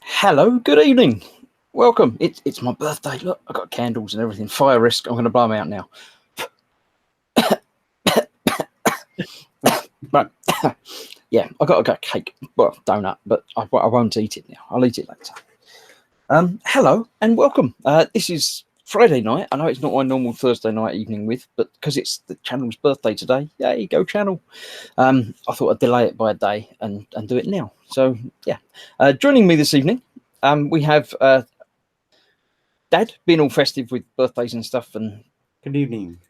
Hello, good evening. Welcome. It's my birthday. Look, I've got candles and everything. Fire risk. I'm going to blow them out now. Right. Yeah, I got a cake. Well, donut, but I won't eat it now. I'll eat it later. Hello and welcome. This is Friday night. I know it's not my normal Thursday night evening but because it's the channel's birthday today, yay, go channel. I thought I'd delay it by a day and do it now. So yeah, joining me this evening, we have Dad being all festive with birthdays and stuff, and good evening.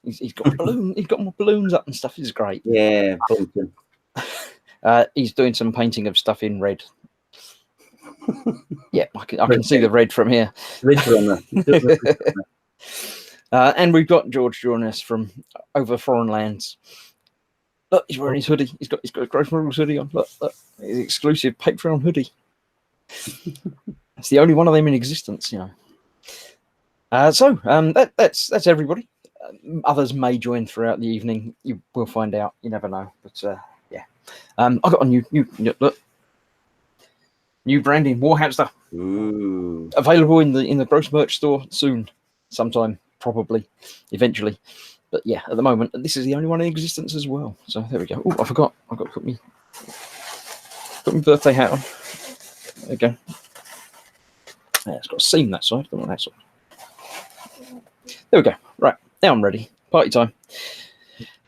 He's got balloon. He's got more balloons up and stuff. It's great. Yeah, he's doing some painting of stuff in red. Yeah, I can see the red from here. And we've got George joining us from over foreign lands. Look, he's wearing his hoodie. He's got a Growth Rules hoodie on. Look, his exclusive Patreon hoodie. It's the only one of them in existence, you know. So that's everybody. Others may join throughout the evening. You will find out. You never know. But yeah, I got a new branding Warhamster. Ooh. Available in the gross merch store soon, sometime, probably, eventually. But yeah, at the moment, this is the only one in existence as well. So there we go. Oh, I forgot. I've got to put my birthday hat on. There we go. Yeah, it's got a seam that side. Don't want that side. There we go. Right. Now I'm ready. Party time.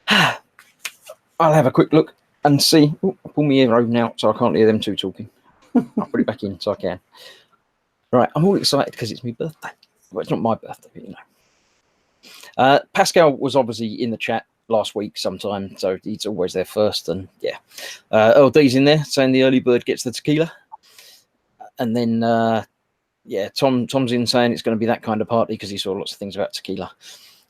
I'll have a quick look and see. Ooh, I'll pull my earphone out so I can't hear them two talking. I'll put it back in so I can. Right, I'm all excited because it's my birthday. Well, it's not my birthday, but you know. Pascal was obviously in the chat last week sometime, so he's always there first. And yeah, LD's in there saying the early bird gets the tequila. And then, yeah, Tom's in saying it's going to be that kind of party because he saw lots of things about tequila.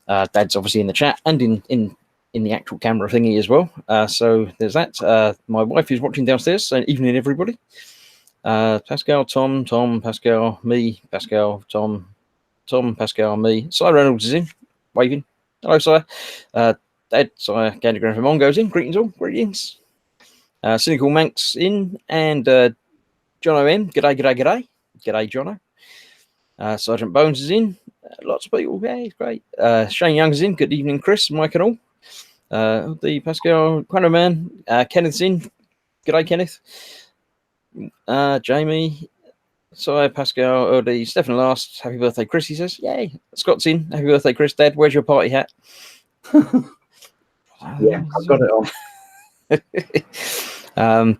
Dad's obviously in the chat and in the actual camera thingy as well. So there's that. My wife is watching downstairs, saying evening everybody. Pascal, Tom, Pascal, me, Pascal, Tom, Pascal, me. Cy Reynolds is in, waving. Hello, Cy. Dad, Cy, Candygram from On goes in. Greetings all, greetings. Cynical Manx in, and John O.M. G'day, Jono. Sergeant Bones is in. Lots of people. Yeah, he's great. Shane Young's in. Good evening, Chris, Mike, and all. The Pascal Quano Man. Kenneth's in. G'day, Kenneth. Jamie. Sorry, Pascal. The Stephen last. Happy birthday, Chris. He says, "Yay!" Scott's in. Happy birthday, Chris. Dad, where's your party hat? Yeah, I've got it on.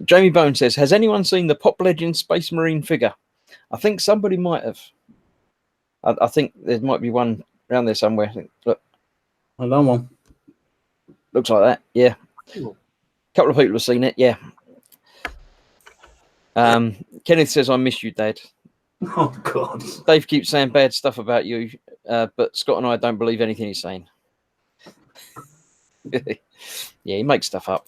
Jamie Bone says, "Has anyone seen the Pop Legend Space Marine figure?" I think somebody might have. I think there might be one around there somewhere. Look, another one. Looks like that. Yeah, a couple of people have seen it. Yeah. Kenneth says, "I miss you, Dad." Oh God. Dave keeps saying bad stuff about you, but Scott and I don't believe anything he's saying. Yeah, he makes stuff up.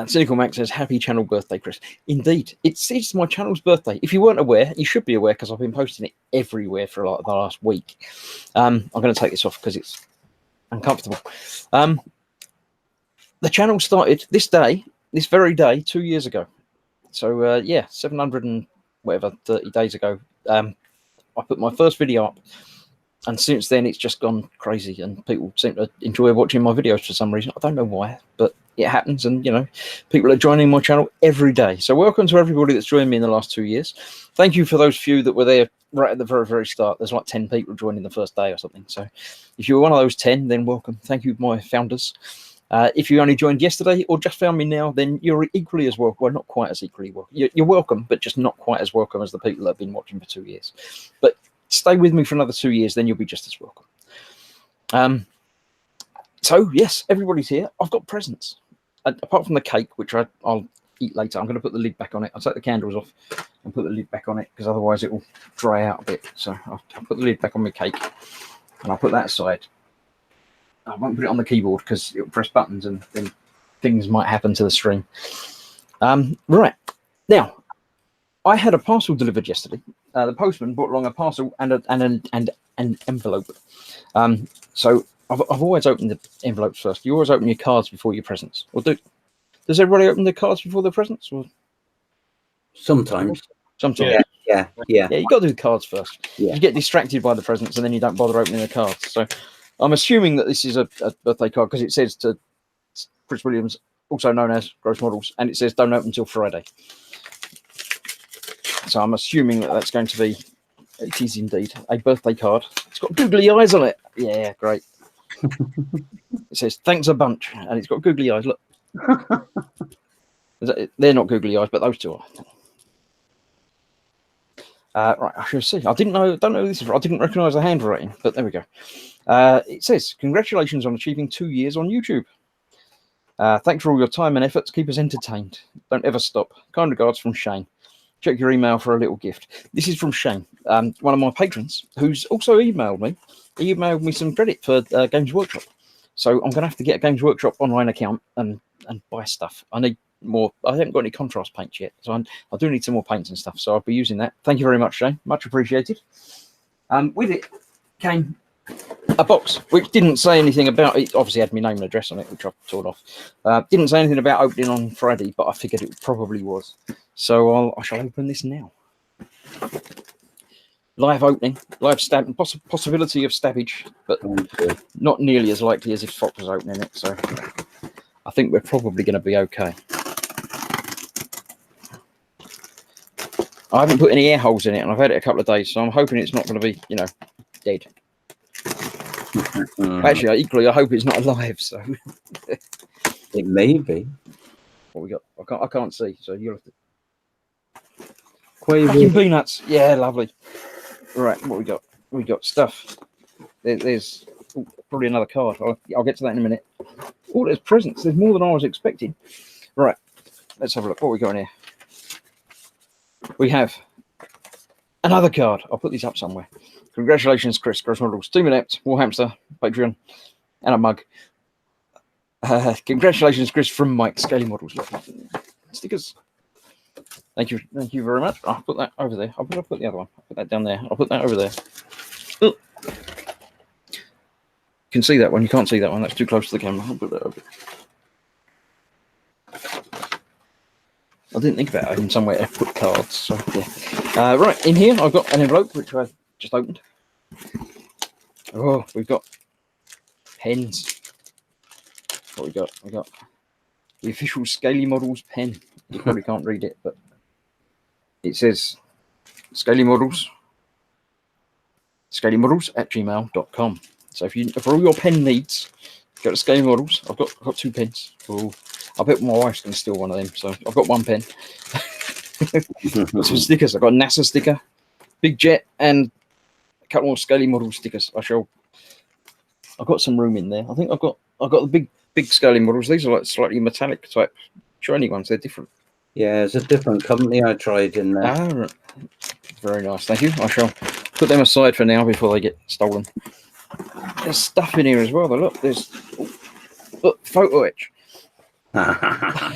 Cynical Max says, "Happy channel birthday, Chris." Indeed, it's my channel's birthday. If you weren't aware, you should be aware because I've been posting it everywhere for like the last week. I'm going to take this off because it's uncomfortable. The channel started this very day 2 years ago. So yeah, 730 days ago, I put my first video up. And since then, it's just gone crazy, and people seem to enjoy watching my videos for some reason. I don't know why, but it happens, and you know, people are joining my channel every day. So welcome to everybody that's joined me in the last 2 years. Thank you for those few that were there right at the very, very start. There's like 10 people joining the first day or something. So if you were one of those 10, then welcome. Thank you, my founders. If you only joined yesterday or just found me now, then you're equally as welcome. Well, not quite as equally welcome. You're welcome, but just not quite as welcome as the people that have been watching for 2 years. But stay with me for another 2 years, then you'll be just as welcome. So yes, everybody's here. I've got presents, apart from the cake, which I'll eat later. I'm going to put the lid back on it. I'll take the candles off and put the lid back on it because otherwise it will dry out a bit. So I'll put the lid back on my cake and I'll put that aside. I won't put it on the keyboard because it'll press buttons and then things might happen to the stream. Right now, I had a parcel delivered yesterday. The postman brought along a parcel and an envelope. So I've always opened the envelopes first. You always open your cards before your presents. Or do Does everybody open their cards before their presents? Or Sometimes. sometimes. Yeah. Yeah, you got to do the cards first. Yeah. You get distracted by the presents and then you don't bother opening the cards. So I'm assuming that this is a birthday card because it says to Chris Williams, also known as Gross Models, and it says don't open until Friday. So I'm assuming that that's going to be, it is indeed, a birthday card. It's got googly eyes on it. Yeah, great. It says thanks a bunch, and it's got googly eyes. Look. They're not googly eyes, but those two are. Right, I shall see. Don't know who this is. I didn't recognise the handwriting, but there we go. It says, congratulations on achieving 2 years on YouTube. Thanks for all your time and efforts. Keep us entertained. Don't ever stop. Kind regards from Shane. Check your email for a little gift. This is from Shane, one of my patrons, who's also emailed me. He emailed me some credit for Games Workshop. So I'm going to have to get a Games Workshop online account and buy stuff. I need more. I haven't got any contrast paints yet, so I do need some more paints and stuff. So I'll be using that. Thank you very much, Shane. Much appreciated. With it came a box which didn't say anything about it. Obviously had my name and address on it, which I've torn off. Didn't say anything about opening on Friday, but I figured it probably was. So I shall open this now. Live opening, live stab, possibility of stabbage, but not nearly as likely as if Fox was opening it. So I think we're probably going to be okay. I haven't put any air holes in it, and I've had it a couple of days, so I'm hoping it's not going to be, dead. Actually, equally, I hope it's not alive. So It may be. What we got? I can't see, so you'll have to. Quavering peanuts. Yeah, lovely. Right, what we got? We got stuff. There's probably another card. I'll get to that in a minute. Oh, there's presents. There's more than I was expecting. Right, let's have a look. What we got in here? We have another card. I'll put these up somewhere. Congratulations, Chris. Gross Models, Team Inept, Warhamster, Patreon, and a mug. Congratulations, Chris, from Mike. Scaly Models. Look, stickers. Thank you very much. I'll put that over there. I'll put the other one. I'll put that down there. I'll put that over there. Oh. You can see that one. You can't see that one. That's too close to the camera. I'll put that over. I didn't think about having somewhere to put cards. So yeah. Right, in here I've got an envelope which I just opened. Oh, we've got pens. What we got? We got the official Scaly Models pen. You probably can't read it, but it says Scaly Models at gmail.com. So for all your pen needs, go to Scaly Models. I've got 2 pens. Oh, I bet my wife's going to steal one of them. So I've got 1 pen. Got some stickers. I've got a NASA sticker, Big Jet, and a couple more Scaly Model stickers. I've got some room in there. I think I've got the big Scaly Models. These are like slightly metallic type shiny ones. They're different. Yeah, it's a different company I tried in there. Ah, right. Very nice. Thank you. I shall put them aside for now before they get stolen. There's stuff in here as well. Look, there's photo etch. I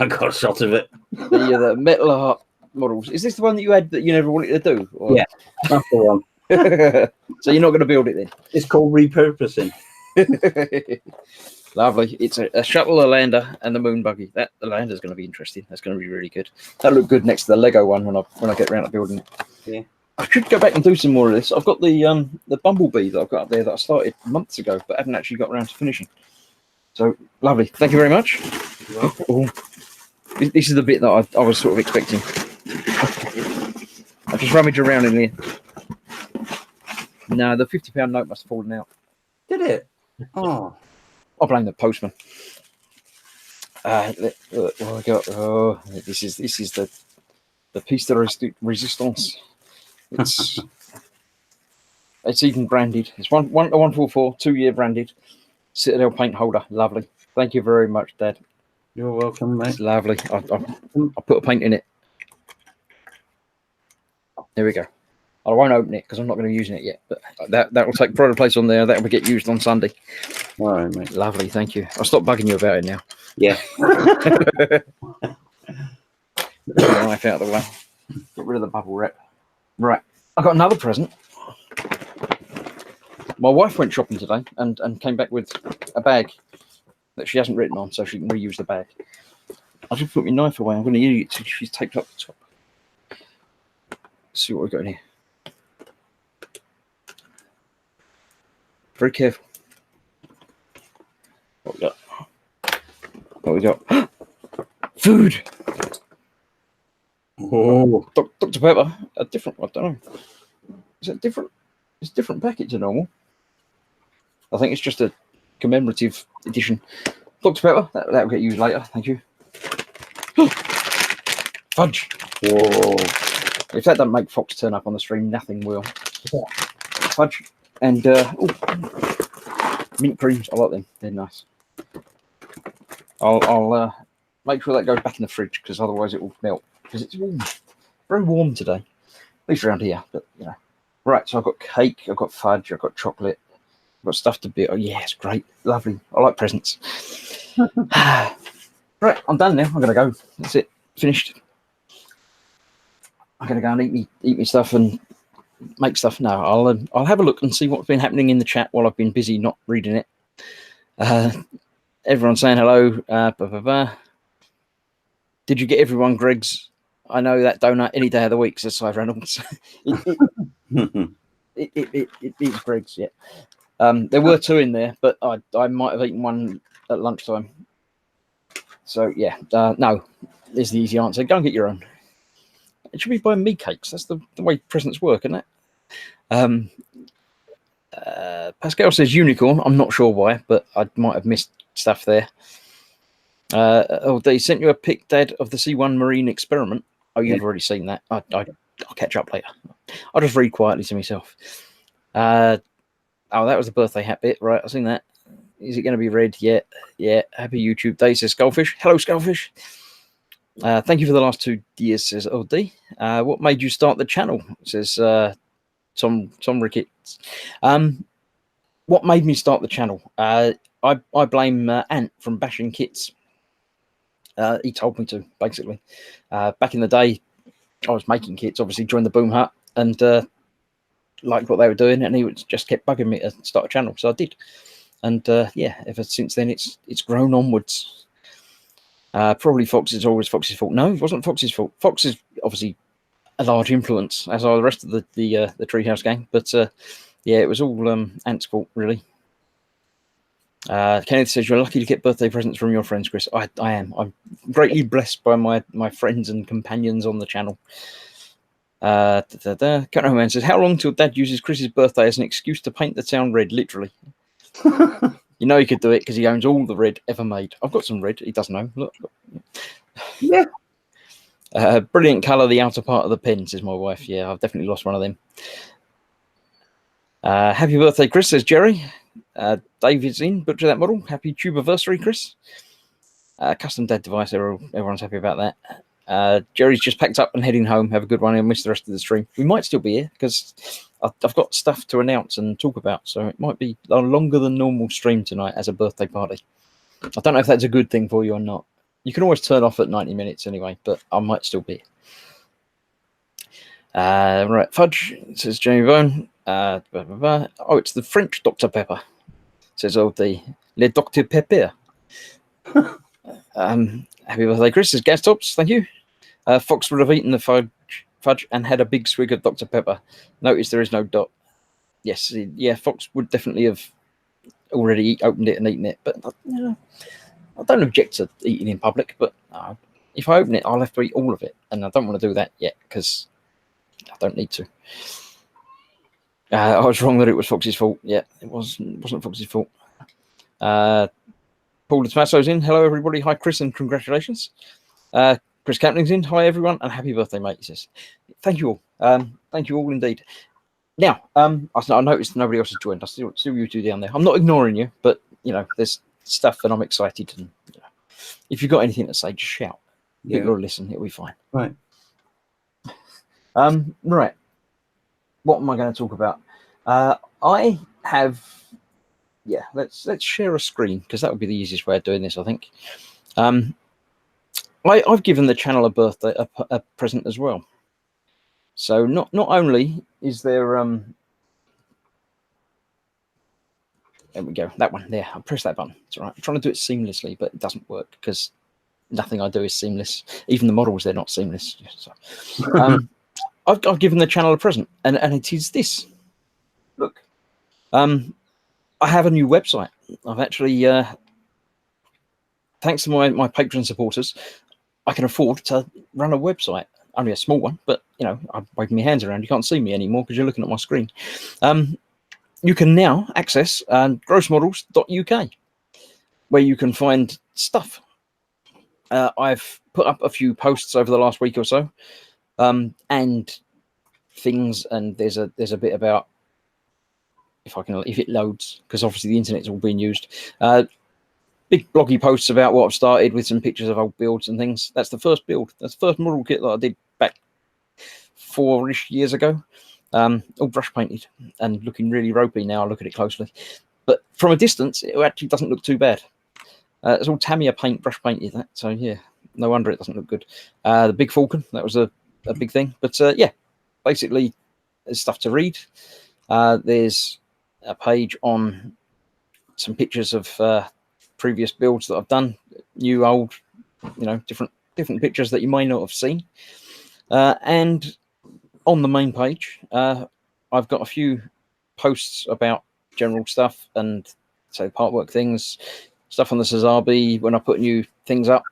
got a shot of it. The metal art models. Is this the one that you had that you never wanted to do? Or? Yeah, that's the one. So you're not going to build it then? It's called repurposing. Lovely. It's a shuttle, a lander, and the moon buggy. The lander's going to be interesting. That's going to be really good. That'll look good next to the Lego one when I get around to building it. Yeah. I should go back and do some more of this. I've got the bumblebee that I've got up there that I started months ago, but haven't actually got around to finishing. So lovely. Thank you very much. Oh, this is the bit that I was sort of expecting. I just rummage around in here. No, the £50 note must have fallen out. Did it? Oh. I'll blame the postman. What I got? Oh, this is the piece de resistance. It's even branded. It's 144 2-year branded Citadel paint holder. Lovely. Thank you very much, Dad. You're welcome, mate. It's lovely. I put a paint in it. There we go. I won't open it because I'm not going to be using it yet, but that will take pride of place on there. That will get used on Sunday. All right, mate. Lovely, thank you. I'll stop bugging you about it now. Yeah. Get the knife out of the way. Get rid of the bubble wrap. Right, I got another present. My wife went shopping today and came back with a bag that she hasn't written on, so she can reuse the bag. I'll just put my knife away. I'm going to use it till she's taped up the top. Let's see what we've got in here. Very careful. What we got? What we got? Food! Oh, Dr. Pepper, a different one, I don't know. Is it different? It's a different packet to normal. I think it's just a commemorative edition. Dr. Pepper, that'll get used later, thank you. Fudge! whoa. If that doesn't make Fox turn up on the stream, nothing will. Fudge and mint creams, I like them, they're nice. I'll make sure that goes back in the fridge because otherwise it will melt. Because it's warm, very warm today, at least around here. But you know, right. So I've got cake, I've got fudge, I've got chocolate, I've got stuff to be. Oh yeah, it's great, lovely. I like presents. Right, I'm done now. I'm gonna go. That's it, finished. I'm gonna go and eat me stuff and make stuff. No, I'll have a look and see what's been happening in the chat while I've been busy not reading it. Everyone's saying hello. Blah, blah, blah. Did you get everyone Greg's? I know that donut any day of the week, says Cy Reynolds. It's Greg's, yeah. There were 2 in there, but I might have eaten one at lunchtime. So, yeah, no, is the easy answer. Go and get your own. It should be buying me cakes. That's the way presents work, isn't it? Pascal says unicorn. I'm not sure why, but I might have missed stuff there. They sent you a pic, Dad, of the C1 Marine experiment. Oh, you've already seen that. I'll catch up later. I'll just read quietly to myself. That was the birthday hat bit, right? I've seen that. Is it going to be red? Yeah. Happy YouTube Day, says Skullfish. Hello, Skullfish. Thank you for the last 2 years, says OD. What made you start the channel, says Tom Ricketts. What made me start the channel? I blame Ant from Bashing Kits. He told me to, basically. Back in the day, I was making kits, obviously, joined the Boom Hut, and liked what they were doing, and he just kept bugging me to start a channel, so I did. And yeah, ever since then, it's grown onwards. Probably Fox's always Fox's fault. No, it wasn't Fox's fault. Fox is obviously a large influence, as are the rest of the Treehouse gang, but yeah, it was all Ant's fault, really. Kenneth says you're lucky to get birthday presents from your friends, Chris. I am. I'm greatly blessed by my friends and companions on the channel. Cat Man says, how long till Dad uses Chris's birthday as an excuse to paint the town red? Literally. You know he could do it because he owns all the red ever made. I've got some red. He doesn't know. Look. Yeah. Brilliant colour, the outer part of the pen, says my wife. Yeah, I've definitely lost one of them. Happy birthday, Chris, says Jerry. David's in, butcher that model. Happy tubeversary, Chris. Custom Dad device, everyone's happy about that. Jerry's just packed up and heading home. Have a good one. He'll miss the rest of the stream. We might still be here because I've got stuff to announce and talk about, so it might be a longer than normal stream tonight as a birthday party. I don't know if that's a good thing for you or not. You can always turn off at 90 minutes anyway, but I might still be here. Right, fudge, says Jamie Bone. Oh, it's the French Dr. Pepper, says the Le Dr. Pepper. Happy birthday, Chris, says Gastops. Thank you. Fox would have eaten the fudge and had a big swig of Dr. Pepper. Notice there is no dot. Yes, yeah, Fox would definitely have already opened it and eaten it, but I don't object to eating in public, but if I open it, I'll have to eat all of it, and I don't want to do that yet because I don't need to. I was wrong that it was Fox's fault. Yeah, it wasn't Fox's fault. Paul the Tomasso's in. Hello, everybody. Hi, Chris, and congratulations. Chris Capling's in. Hi, everyone, and happy birthday, mate. He says, thank you all. Thank you all indeed. Now, I noticed nobody else has joined. I still you two down there. I'm not ignoring you, but you know, there's stuff and I'm excited. And you know, if you've got anything to say, just shout. Yeah. People will listen. It'll be fine. Right. Right. What am I going to talk about? I have. Yeah, let's share a screen because that would be the easiest way of doing this, I think. I've given the channel a present as well. So not only is there There we go. That one there. I'll press that button. It's all right. I'm trying to do it seamlessly, but it doesn't work because nothing I do is seamless. Even the models, they're not seamless. So, I've given the channel a present, and it is this. Look, I have a new website. I've actually, thanks to my patron supporters, I can afford to run a website. Only a small one, but you know, I'm waving my hands around. You can't see me anymore because you're looking at my screen. You can now access grossmodels.uk, where you can find stuff. I've put up a few posts over the last week or so, and things. And there's a bit about, if it loads, because obviously the internet's all being used. Big bloggy posts about what I've started with some pictures of old builds and things. That's the first build. That's the first model kit that I did back 4-ish years ago. All brush painted and looking really ropey now. I look at it closely, but from a distance, it actually doesn't look too bad. It's all Tamiya paint, brush painted. That, so yeah, no wonder it doesn't look good. The big falcon, that was a big thing. But yeah, basically, there's stuff to read. There's a page on some pictures of previous builds that I've done, new, old, you know, different pictures that you may not have seen. And on the main page, I've got a few posts about general stuff and so partwork things, stuff on the Sazabi when I put new things up.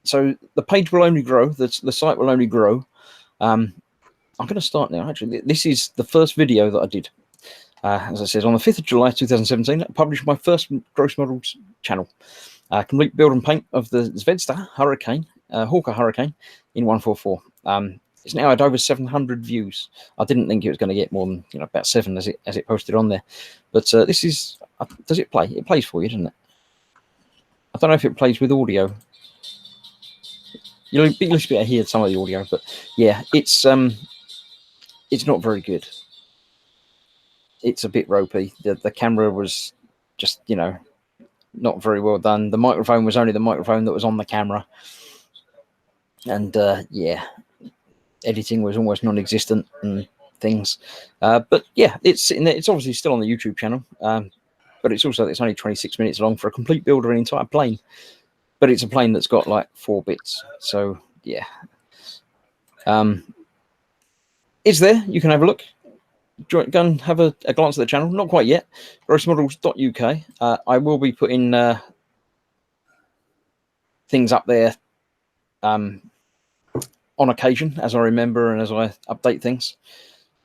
So the page will only grow, the site will only grow. I'm going to start now. Actually, this is the first video that I did. As I said, on the 5th of July 2017, I published my first Gross Models channel. Complete build and paint of the Zvezda Hurricane, Hawker Hurricane in 144. It's now had over 700 views. I didn't think it was going to get more than about 7 as it posted on there. But this is, does it play? It plays for you, doesn't it? I don't know if it plays with audio. You'll be able to hear some of the audio, but yeah, it's not very good. It's a bit ropey. The camera was just, not very well done. The microphone was only the microphone that was on the camera. And yeah, editing was almost non-existent and things. But yeah, it's obviously still on the YouTube channel. But it's only 26 minutes long for a complete build of an entire plane. But it's a plane that's got like 4 bits. So yeah. It's there. You can have a look. Go and have a glance at the channel. Not quite yet. Grossmodels.uk. I will be putting things up there on occasion as I remember and as I update things.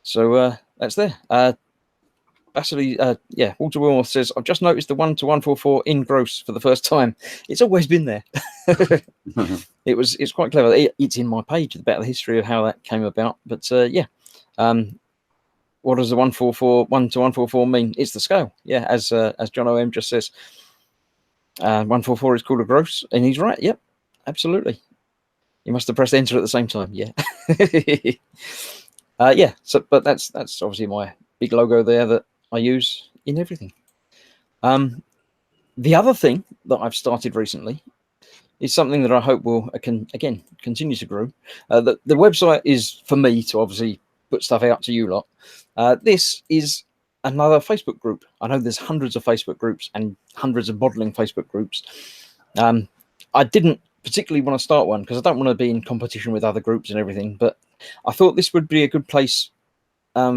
So that's there. Basically, yeah, Walter Wilmore says, I've just noticed the 1:144 in gross for the first time. It's always been there. It's quite clever. It's in my page about the history of how that came about. But yeah. What does the 1:144 mean? It's the scale. Yeah, as John O.M. just says. 144 is called a gross, and he's right. Yep, absolutely. You must have pressed enter at the same time. Yeah. Yeah. So, but that's obviously my big logo there that I use in everything. The other thing that I've started recently is something that I hope will again continue to grow. The website is for me to obviously put stuff out to you lot. This is another Facebook group. I know there's hundreds of Facebook groups and hundreds of modeling Facebook groups. I didn't particularly want to start one because I don't want to be in competition with other groups and everything, but I thought this would be a good place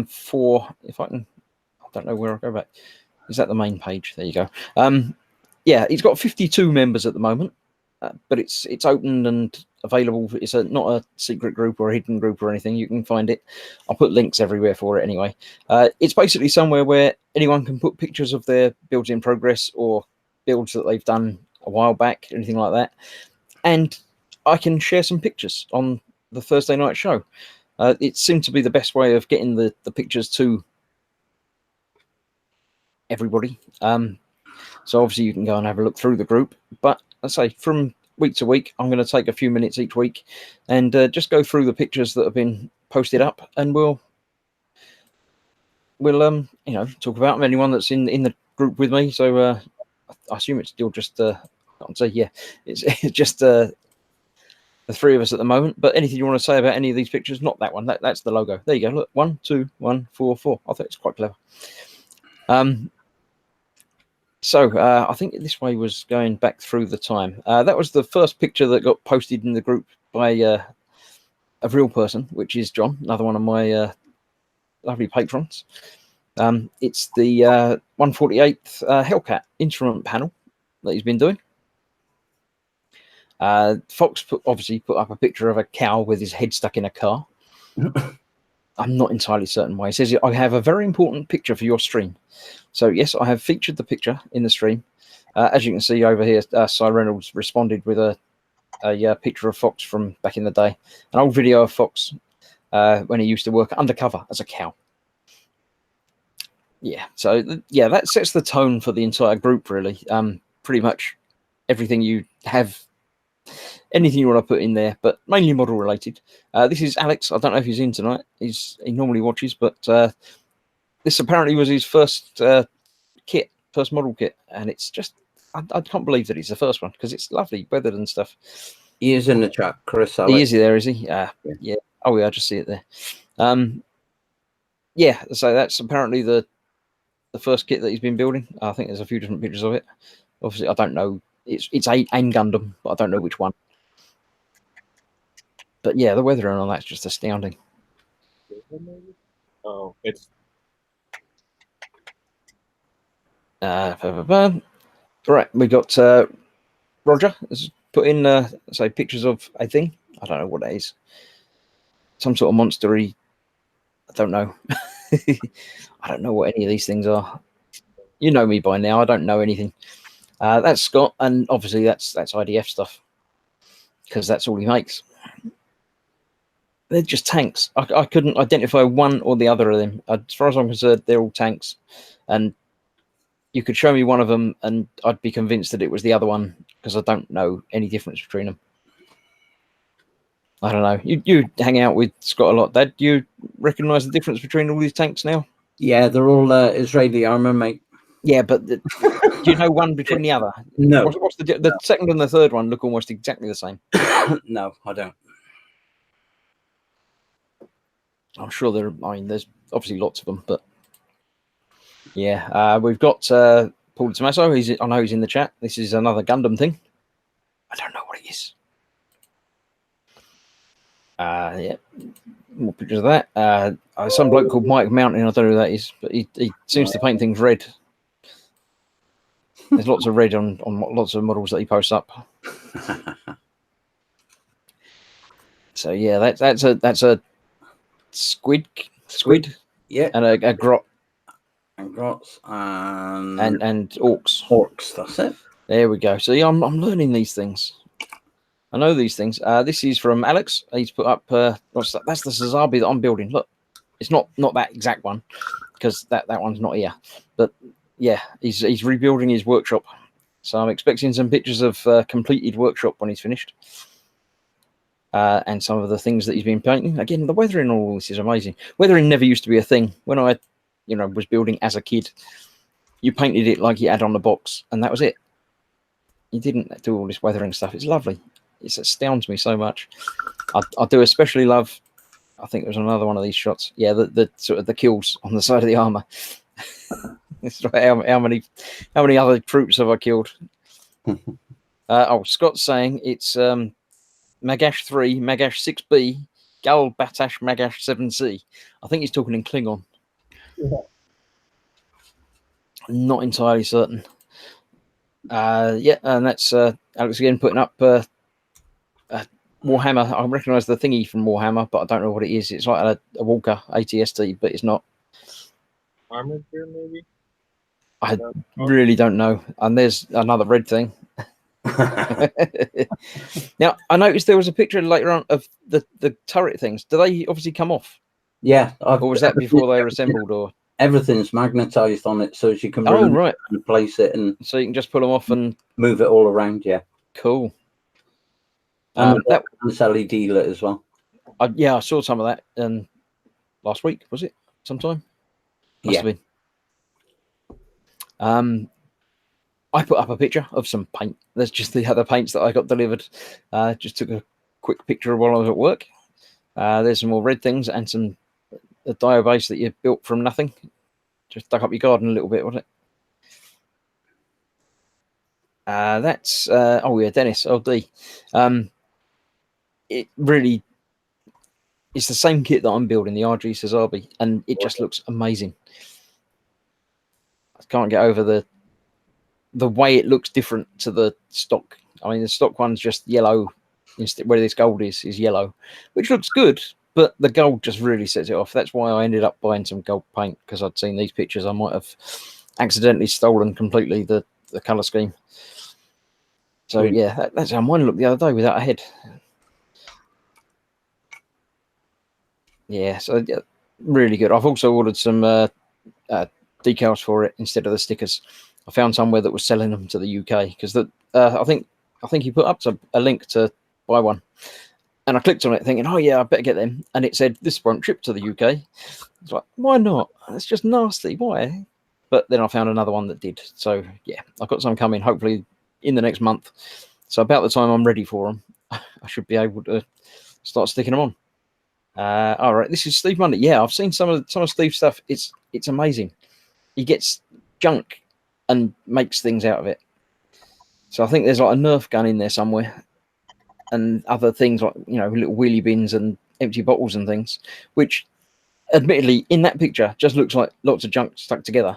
for, if I can, I don't know where I'll go back. Is that the main page? There you go. Yeah, it's got 52 members at the moment, but it's open and available. It's not a secret group or a hidden group or anything. You can find it. I'll put links everywhere for it anyway. It's basically somewhere where anyone can put pictures of their builds in progress or builds that they've done a while back, anything like that. And I can share some pictures on the Thursday night show. It seemed to be the best way of getting the pictures to everybody. So obviously you can go and have a look through the group. But I say from week to week, I'm going to take a few minutes each week and just go through the pictures that have been posted up, and we'll talk about them. Anyone that's in the group with me. So I assume it's still just I can't say, yeah, it's just the 3 of us at the moment. But anything you want to say about any of these pictures? Not that one. That's the logo. There you go. Look, 1, 2, 1, 4, 4. I think it's quite clever. So I think this way was going back through the time. That was the first picture that got posted in the group by a real person, which is John, another one of my lovely patrons. It's the 148th Hellcat instrument panel that he's been doing. Fox obviously put up a picture of a cow with his head stuck in a car. I'm not entirely certain why. He says, I have a very important picture for your stream. So, yes, I have featured the picture in the stream. As you can see over here, Cy Reynolds responded with a picture of Fox from back in the day. An old video of Fox when he used to work undercover as a cow. Yeah, so, yeah, that sets the tone for the entire group, really. Pretty much everything you have, anything you want to put in there, but mainly model related. This is Alex. I don't know if he's in tonight. He normally watches, but this apparently was his first first model kit, and it's just I can't believe that it's the first one because it's lovely, weathered and stuff. He is in the chat, Chris. He is there, is he? Yeah. Oh, yeah, I just see it there. Yeah, so that's apparently the first kit that he's been building. I think there's a few different pictures of it. Obviously, I don't know. It's a Gundam, but I don't know which one. But yeah, the weathering on that's just astounding. Oh, it's right. We got Roger has put in say pictures of a thing. I don't know what that is. Some sort of monstery. I don't know. I don't know what any of these things are. You know me by now. I don't know anything. That's Scott, and obviously that's IDF stuff because that's all he makes. They're just tanks. I couldn't identify one or the other of them. As far as I'm concerned, they're all tanks, and you could show me one of them, and I'd be convinced that it was the other one because I don't know any difference between them. I don't know. You hang out with Scott a lot, Dad. Do you recognise the difference between all these tanks now? Yeah, they're all Israeli armour, mate. Yeah, but do you know one between the other? No. What's the second and the third one look almost exactly the same? No, I don't. I'm sure there's obviously lots of them, but yeah, we've got Paul Tommaso. I know he's in the chat. This is another Gundam thing. I don't know what it is. Yeah, more pictures of that. Some bloke called Mike Mountain. I don't know who that is, but he seems to paint things red. There's lots of red on lots of models that he posts up. So yeah, that's a squid, yeah, and a grot, and grots and orcs. That's it. There we go. So yeah, I'm learning these things. I know these things. This is from Alex. He's put up. What's that? That's the Sazabi that I'm building. Look, it's not that exact one because that one's not here. But yeah, he's rebuilding his workshop. So I'm expecting some pictures of completed workshop when he's finished. And some of the things that he's been painting. Again, the weathering on all this is amazing. Weathering never used to be a thing. When I, was building as a kid, you painted it like you had on the box, and that was it. You didn't do all this weathering stuff. It's lovely. It astounds me so much. I do especially love. I think there's another one of these shots. Yeah, the sort of the kills on the side of the armor. It's like how many other troops have I killed? Scott's saying it's Magash 3, Magash 6B, Gal Batash Magash 7C. I think he's talking in Klingon. Yeah. Not entirely certain. Yeah, and that's Alex again putting up Warhammer. I recognise the thingy from Warhammer, but I don't know what it is. It's like a Walker ATST, but it's not. Armored Gear, maybe? I really don't know. And there's another red thing. Now, I noticed there was a picture later on of the turret things. Do they obviously come off? Yeah. Or was that before they were assembled? Or everything's magnetized on it, so you can right, replace it, and so you can just pull them off and move it all around. Yeah, cool. And that's LED lit as well. Yeah, I saw some of that last week. Was it sometime? Must have been. I put up a picture of some paint. There's just the other paints that I got delivered. Just took a quick picture while I was at work. There's some more red things and some a dio base that you built from nothing. Just dug up your garden a little bit, wasn't it? That's oh yeah, Dennis LD. It really is the same kit that I'm building, the RG Sazabi, and it just looks amazing. I can't get over the way it looks different to the stock. I mean, the stock one's just yellow, instead where this gold is yellow, which looks good, but the gold just really sets it off. That's why I ended up buying some gold paint, because I'd seen these pictures. I might have accidentally stolen completely the color scheme. So yeah, that's how mine looked the other day without a head. Yeah, so yeah, really good. I've also ordered some decals for it instead of the stickers. I found somewhere that was selling them to the UK, because I think he put up a link to buy one, and I clicked on it thinking, oh yeah, I better get them, and it said this won't ship to the UK. It's like, why not? It's just nasty. Why? But then I found another one that did. So yeah, I've got some coming hopefully in the next month. So about the time I'm ready for them, I should be able to start sticking them on. All right, this is Steve Mundy. Yeah, I've seen some of Steve's stuff. It's amazing. He gets junk and makes things out of it. So I think there's like a Nerf gun in there somewhere, and other things like, you know, little wheelie bins and empty bottles and things, which admittedly in that picture just looks like lots of junk stuck together,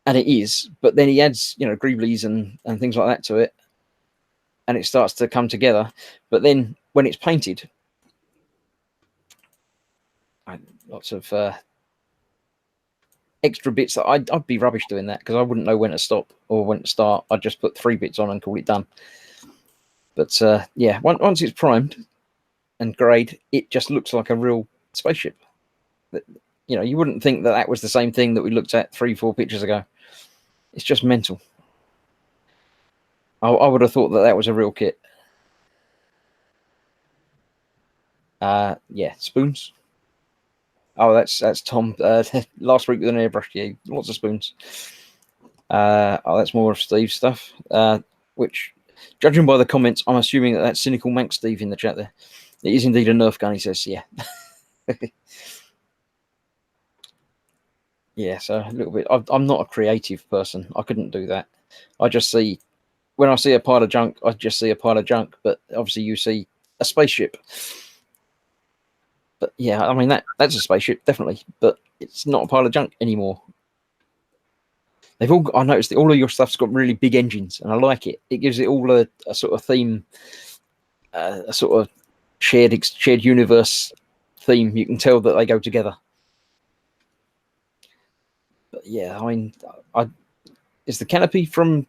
and it is. But then he adds, you know, greeblies and things like that to it, and it starts to come together. But then when it's painted, lots of extra bits that I'd be rubbish doing that, because I wouldn't know when to stop or when to start. I'd just put 3 bits on and call it done. But yeah, once it's primed and grayed, it just looks like a real spaceship. You know, you wouldn't think that was the same thing that we looked at 3-4 pictures ago. It's just mental. I would have thought that was a real kit. Yeah, spoons. Oh, that's Tom. Last week with an airbrush. Yeah, lots of spoons. Oh, that's more of Steve's stuff. Which, judging by the comments, I'm assuming that's Cynical Manx Steve in the chat there. It is indeed a Nerf gun, he says. Yeah. Yeah, so a little bit. I'm not a creative person. I couldn't do that. I just see, when I see a pile of junk, I just see a pile of junk. But obviously, you see a spaceship. But yeah, I mean that's a spaceship, definitely. But it's not a pile of junk anymore. I noticed that all of your stuff's got really big engines, and I like it. It gives it all a sort of theme, a sort of shared universe theme. You can tell that they go together. But yeah, I mean, is the canopy from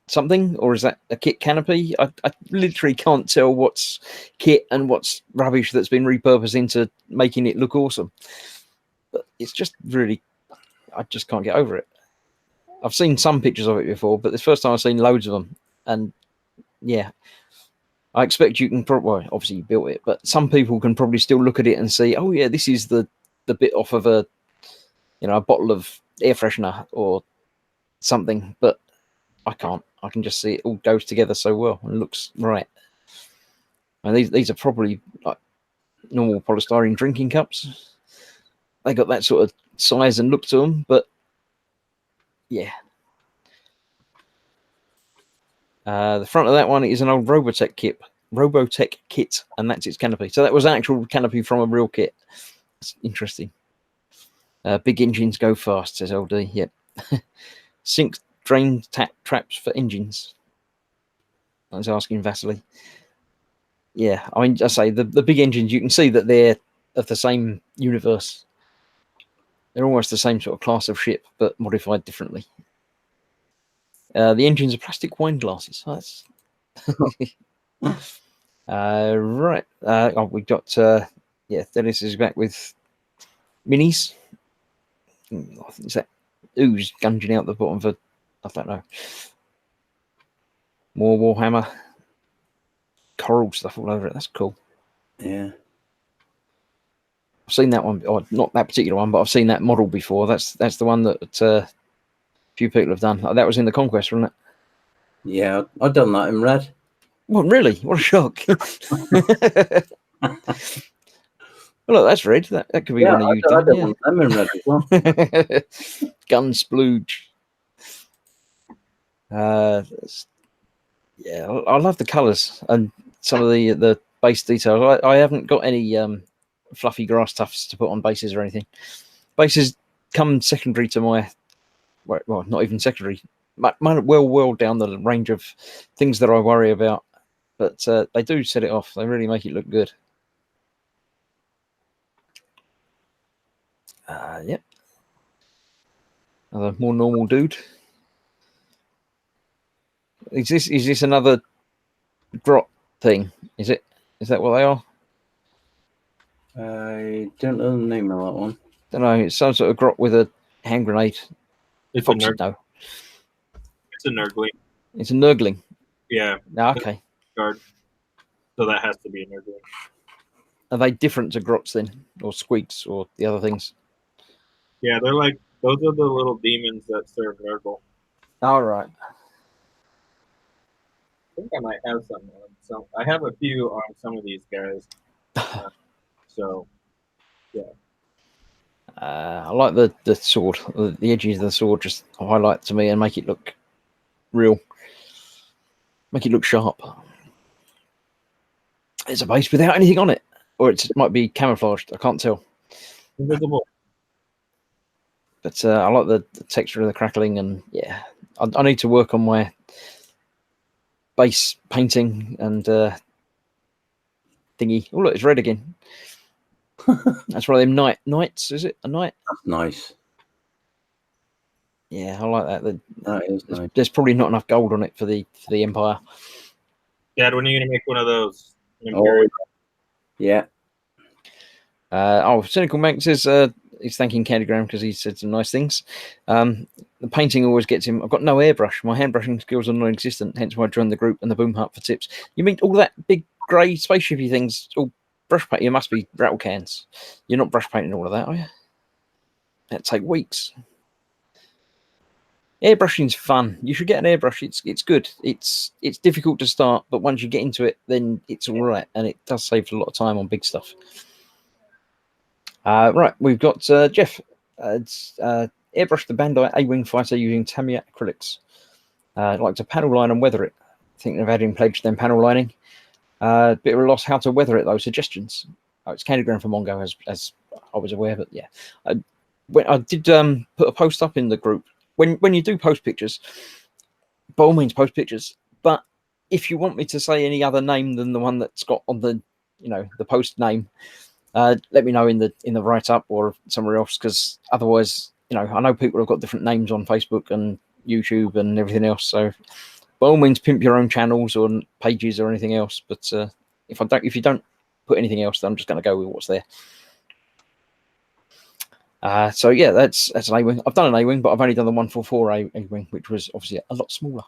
something, or is that a kit canopy? I literally can't tell what's kit and what's rubbish that's been repurposed into making it look awesome. But it's just really, I just can't get over it. I've seen some pictures of it before, but it's the first time I've seen loads of them. And yeah, I expect you can probably, well, obviously you built it, but some people can probably still look at it and see, oh yeah, this is the bit off of a, you know, a bottle of air freshener or something. But I can't. I can just see it all goes together so well and looks right. And these are probably like normal polystyrene drinking cups. They got that sort of size and look to them, but yeah. The front of that one is an old Robotech kit, and that's its canopy. So that was an actual canopy from a real kit. It's interesting. Big engines go fast, says LD. Yep. Sink drain traps for engines. I was asking Vasily. Yeah, I mean, I say the big engines, you can see that they're of the same universe. They're almost the same sort of class of ship, but modified differently. The engines are plastic wine glasses. Oh, that's right. Oh, we got yeah. Dennis is back with minis. I think is that ooze gunging out the bottom of a, I don't know. More Warhammer coral stuff all over it. That's cool. Yeah. I've seen that one, or not that particular one, but I've seen that model before. That's the one that a few people have done. That was in the Conquest, wasn't it? Yeah, I've done that in red. Well, really? What a shock! Well, look, that's red. That could be one of you done. I done them in red as well. Gun splooge. Yeah, I love the colours and some of the base details. I haven't got any fluffy grass tufts to put on bases or anything. Bases come secondary to my, well, not even secondary, well down the range of things that I worry about. But they do set it off. They really make it look good. Yep. Another more normal dude. Is this another grot thing? Is it? Is that what they are? I don't know the name of that one. Don't know. It's some sort of grot with a hand grenade. It's Foxy, a no. It's a nerdling. It's a nurgling. Yeah. No, okay. Guard. So that has to be a nerdling. Are they different to grots then, or squeaks, or the other things? Yeah, they're like those are the little demons that serve Nurgle. All right. I think I might have some on some. I have a few on some of these guys. So I like the sword. The edges of the sword just highlight to me and make it look real. Make it look sharp. It's a base without anything on it, or it might be camouflaged. I can't tell. invisible. But I like the texture of the crackling, and yeah, I need to work on my base painting and thingy. Oh look, it's red again. That's one of them knights. Is it a knight? That's nice. Yeah, I like that. That is nice. There's probably not enough gold on it for the Empire. Dad, when are you gonna make one of those? Oh, yeah. Cynical Mac says he's thanking Candygram because he said some nice things. The painting always gets him. I've got no airbrush. My hand brushing skills are non-existent, hence why I joined the group and the Boom Hut for tips. You mean all that big grey spaceshipy things, all brush paint? You must be rattle cans. You're not brush painting all of that, are you? That'd take weeks. Airbrushing's fun. You should get an airbrush. It's good. It's difficult to start, but once you get into it, then it's all right, and it does save a lot of time on big stuff. Right, we've got Jeff. It's airbrush the Bandai A-Wing fighter using Tamiya acrylics. I'd like to panel line and weather it. Thinking of adding pledge, then panel lining. Bit of a loss how to weather it though. Suggestions. Oh, it's Candygram for Mongo, as I was aware, but yeah. When I did put a post up in the group. When you do post pictures, by all means post pictures. But if you want me to say any other name than the one that's got on the the post name, let me know in the write up or somewhere else, because otherwise, I know people have got different names on Facebook and YouTube and everything else. So by all means, pimp your own channels or pages or anything else. But if you don't put anything else, then I'm just going to go with what's there. So yeah, that's an A-Wing. I've done an A-Wing, but I've only done the 144 A-Wing, which was obviously a lot smaller.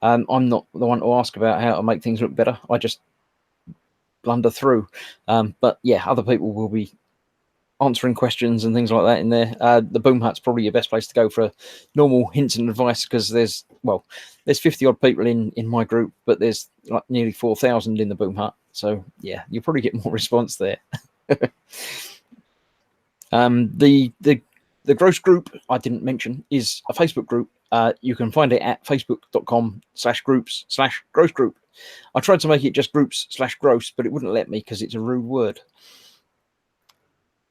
I'm not the one to ask about how to make things look better. I just blunder through. But yeah, other people will be answering questions and things like that in there. The Boom Hut's probably your best place to go for normal hints and advice, because there's 50 odd people in my group, but there's like nearly 4,000 in the Boom Hut. So yeah, you'll probably get more response there. The Gross group I didn't mention is a Facebook group. You can find it at facebook.com/groups/gross group. I tried to make it just groups/gross, but it wouldn't let me because it's a rude word.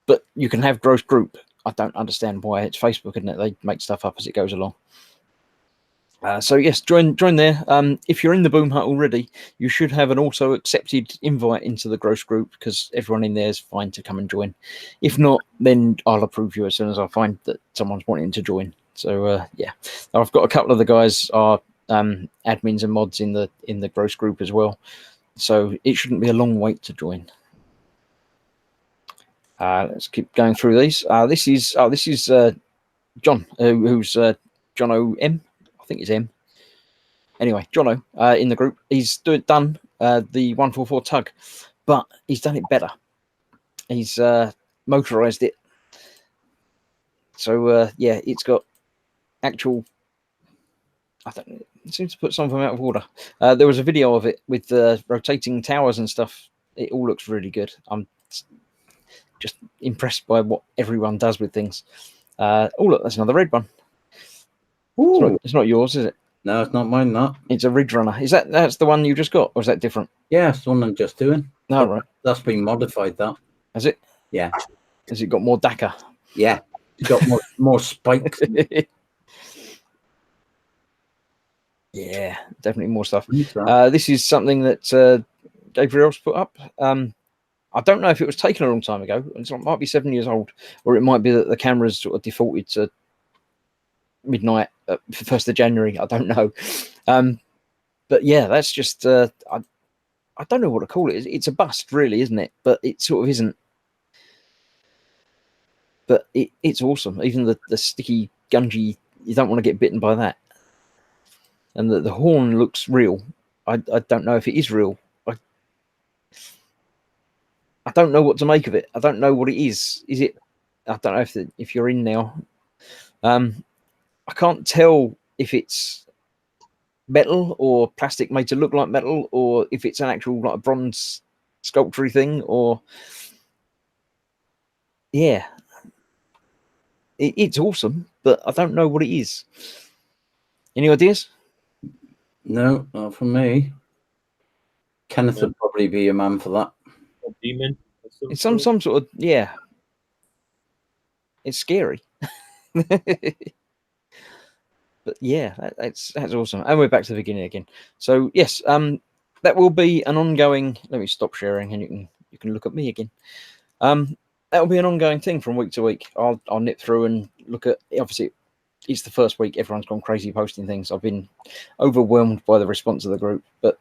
But you can have gross group. I don't understand why. It's Facebook, isn't it? They make stuff up as it goes along. So yes, join there. If you're in the Boom Hut already, you should have an also accepted invite into the Gross group, because everyone in there is fine to come and join. If not, then I'll approve you as soon as I find that someone's wanting to join. So yeah, I've got a couple of the guys are admins and mods in the Gross group as well, so it shouldn't be a long wait to join. Let's keep going through these. This is John, who's John O.M. I think it's M. Anyway, Jono in the group, he's done the 144 tug, but he's done it better. He's motorized it. So yeah, it's got actual. I don't know. It seems to put some of them out of order. There was a video of it with rotating towers and stuff. It all looks really good. I'm just impressed by what everyone does with things. Oh look, that's another red one. It's not yours, is it? No, it's not mine. That. It's a Ridge Runner. That's the one you just got, or is that different? Yeah, it's the one I'm just doing. No, right. That's been modified. That. Has it? Yeah. Has it got more DACA? Yeah. It's got more spikes. Yeah, definitely more stuff. That. This is something that Gabriel's put up. I don't know if it was taken a long time ago. It might be 7 years old, or it might be that the camera's sort of defaulted to midnight, 1st of January. I don't know. But yeah, that's just I don't know what to call it. It's a bust, really, isn't it? But it sort of isn't. But it's awesome. Even the sticky gungy, you don't want to get bitten by that. And the horn looks real. I don't know if it is real. I don't know what to make of it. I don't know what it is. Is it? I don't know if you're in now. I can't tell if it's metal or plastic made to look like metal, or if it's an actual like bronze sculpture thing, or yeah, it's awesome, but I don't know what it is. Any ideas? No, not for me. Kenneth would probably be a man for that. A demon. It's some sort of, yeah. It's scary. But yeah, that's awesome. And we're back to the beginning again. So yes, that will be an ongoing. Let me stop sharing, and you can look at me again. That will be an ongoing thing from week to week. I'll nip through and look at. Obviously, it's the first week. Everyone's gone crazy posting things. I've been overwhelmed by the response of the group, but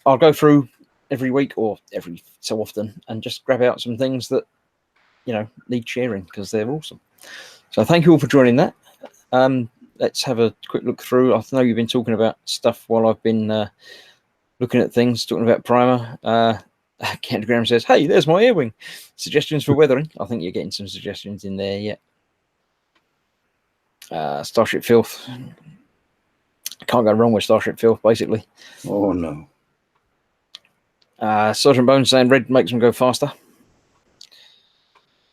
I'll go through every week or every so often and just grab out some things that need sharing because they're awesome. So thank you all for joining that. Let's have a quick look through. I know you've been talking about stuff while I've been looking at things, talking about primer. Kent Graham says, hey, there's my earwing. Suggestions for weathering. I think you're getting some suggestions in there yet. Starship Filth. Can't go wrong with Starship Filth, basically. Oh, no. Sergeant Bones saying red makes them go faster.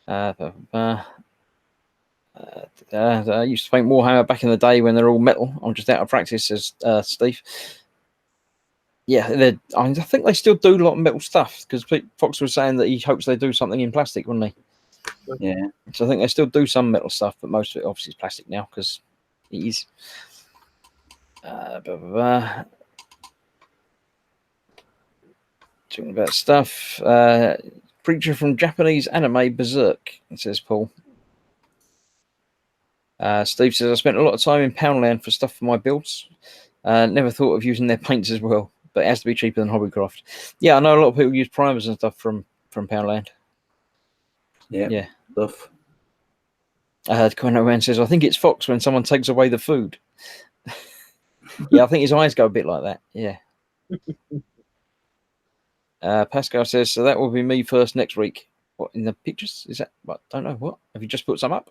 I used to paint Warhammer back in the day when they're all metal. I'm just out of practice, says Steve. Yeah, I think they still do a lot of metal stuff because Fox was saying that he hopes they do something in plastic, wouldn't he? Yeah. So I think they still do some metal stuff, but most of it obviously is plastic now because it is. Talking about stuff. Creature from Japanese anime Berserk, says Paul. Steve says, I spent a lot of time in Poundland for stuff for my builds. Never thought of using their paints as well, but it has to be cheaper than Hobbycraft. Yeah, I know a lot of people use primers and stuff from Poundland. Yeah. Stuff. Quino Man says, I think it's Fox when someone takes away the food. Yeah, I think his eyes go a bit like that. Yeah. Pascal says, so that will be me first next week. What, in the pictures? Is that? I don't know. What? Have you just put some up?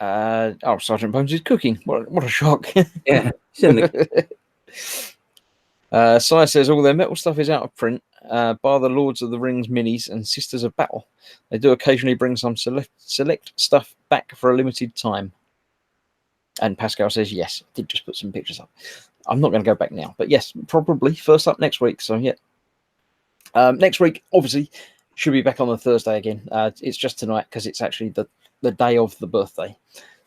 Sergeant Bones is cooking. What a shock. Yeah. Sai says all their metal stuff is out of print, bar the Lords of the Rings minis and Sisters of Battle. They do occasionally bring some select stuff back for a limited time. And Pascal says, yes, did just put some pictures up. I'm not going to go back now, but yes, probably first up next week. So yeah. Next week, obviously, should be back on the Thursday again. It's just tonight because it's actually the day of the birthday.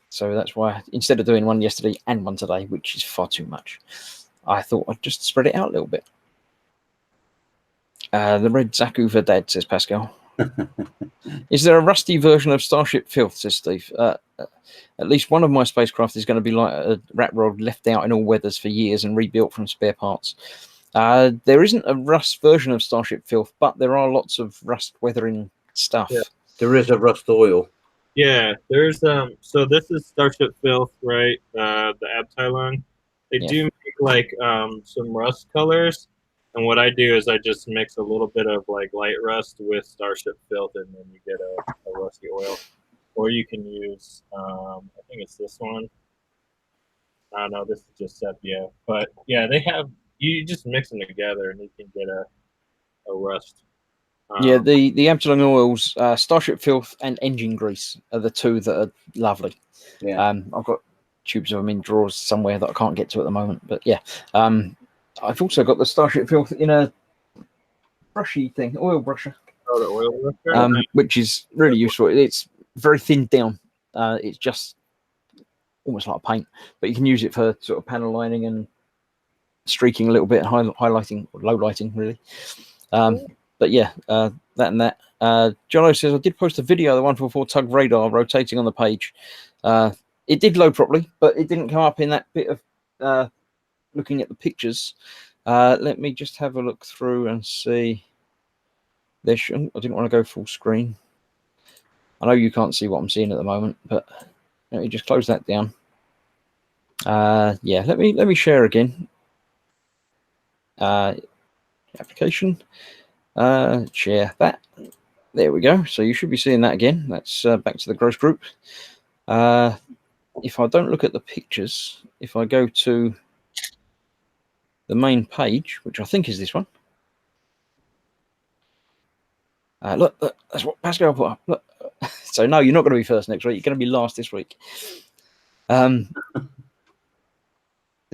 So that's why instead of doing one yesterday and one today, which is far too much, I thought I'd just spread it out a little bit. The red Zaku for dad, says Pascal. Is there a rusty version of Starship Filth, says Steve? At least one of my spacecraft is going to be like a rat rod left out in all weathers for years and rebuilt from spare parts. There isn't a rust version of Starship Filth, but there are lots of rust weathering stuff. Yeah. There is a rust oil. Yeah, there's so this is Starship Filth, right? The Abteilung. They do make like some rust colors, and what I do is I just mix a little bit of like light rust with Starship Filth, and then you get a rusty oil. Or you can use I think it's this one. I don't know, this is just sepia, but yeah, they have you just mix them together and you can get a rust. Yeah, the Abteilung oils, Starship Filth and engine grease are the two that are lovely. Yeah. I've got tubes of them in drawers somewhere that I can't get to at the moment. But yeah, I've also got the Starship Filth in a brushy thing, oil brusher, Oh, the oil brusher? which is really useful. It's very thinned down. It's just almost like paint, but you can use it for sort of panel lining and streaking a little bit and highlighting, or low lighting, really. But yeah, that and that. Jono says, I did post a video of the 144 tug radar rotating on the page. It did load properly, but it didn't come up in that bit of looking at the pictures. Let me just have a look through and see. I didn't want to go full screen. I know you can't see what I'm seeing at the moment, but let me just close that down. Yeah, let me share again. Application. Share that. There we go. So you should be seeing that again. That's back to the gross group. If I don't look at the pictures, if I go to the main page, which I think is this one. Look, that's what Pascal put up. Look. So no, you're not going to be first next week. You're going to be last this week. There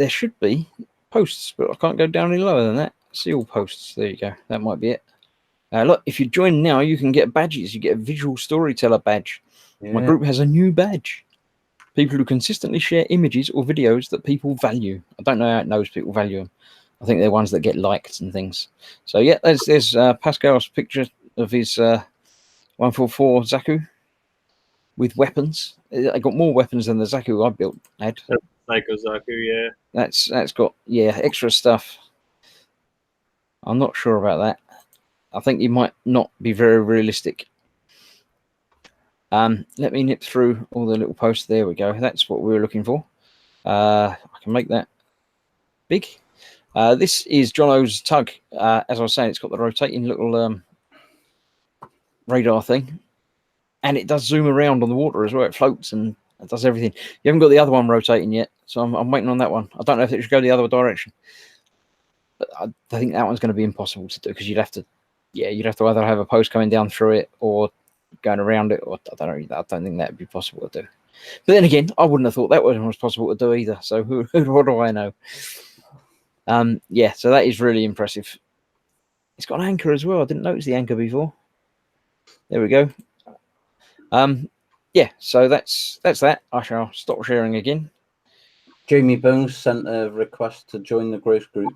should be posts, but I can't go down any lower than that. See all posts. There you go. That might be it. Look, if you join now, you can get badges. You get a visual storyteller badge. Yeah. My group has a new badge. People who consistently share images or videos that people value. I don't know how it knows people value them. I think they're ones that get liked and things. So yeah, there's Pascal's picture of his 144 Zaku with weapons. I got more weapons than the Zaku I built had. Psycho Zaku, yeah. That's got extra stuff. I'm not sure about that. I think you might not be very realistic. Let me nip through all the little posts. There we go. That's what we were looking for. I can make that big. This is Jono's tug. As I was saying, it's got the rotating little radar thing, and it does zoom around on the water as well. It floats and it does everything. You haven't got the other one rotating yet, so I'm waiting on that one. I don't know if it should go the other direction, but I think that one's going to be impossible to do because you'd have to either have a post coming down through it or going around it, or I don't know. I don't think that'd be possible to do. But then again, I wouldn't have thought that was possible to do either. So what do I know? Yeah, so that is really impressive. It's got an anchor as well. I didn't notice the anchor before. There we go. Yeah, so that's that. I shall stop sharing again. Jamie Bones sent a request to join the growth group.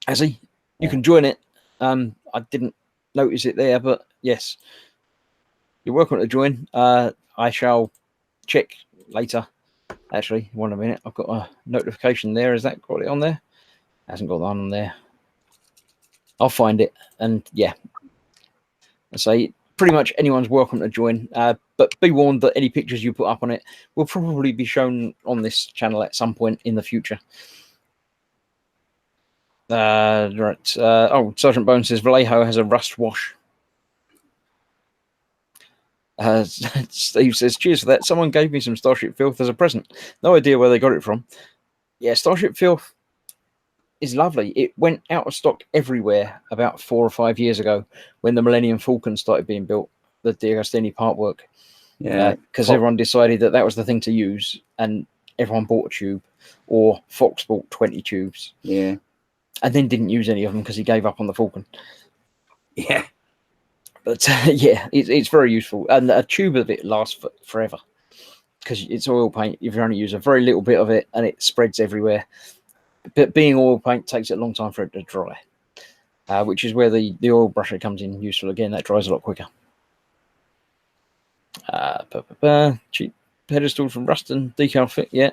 Has he? You can join it. I didn't notice it there, but yes, you're welcome to join. I shall check later. Actually, one minute. I've got a notification there. Has that got it on there? Hasn't got that on there. I'll find it, and yeah, I say pretty much anyone's welcome to join. But be warned that any pictures you put up on it will probably be shown on this channel at some point in the future. Right. Oh, Sergeant Bones says Vallejo has a rust wash. Steve says, cheers for that. Someone gave me some Starship Filth as a present. No idea where they got it from. Yeah, Starship Filth is lovely. It went out of stock everywhere about 4 or 5 years ago when the Millennium Falcon started being built, the D'Agostini part work. Yeah, because everyone decided that was the thing to use, and everyone bought a tube, or Fox bought 20 tubes. Yeah, and then didn't use any of them because he gave up on the Falcon. Yeah, but yeah, it's very useful, and a tube of it lasts forever because it's oil paint. If you only use a very little bit of it, and it spreads everywhere. But being oil paint takes a long time for it to dry, which is where the oil brusher comes in useful again. That dries a lot quicker. Cheap pedestal from Ruston, decal fit. Yeah.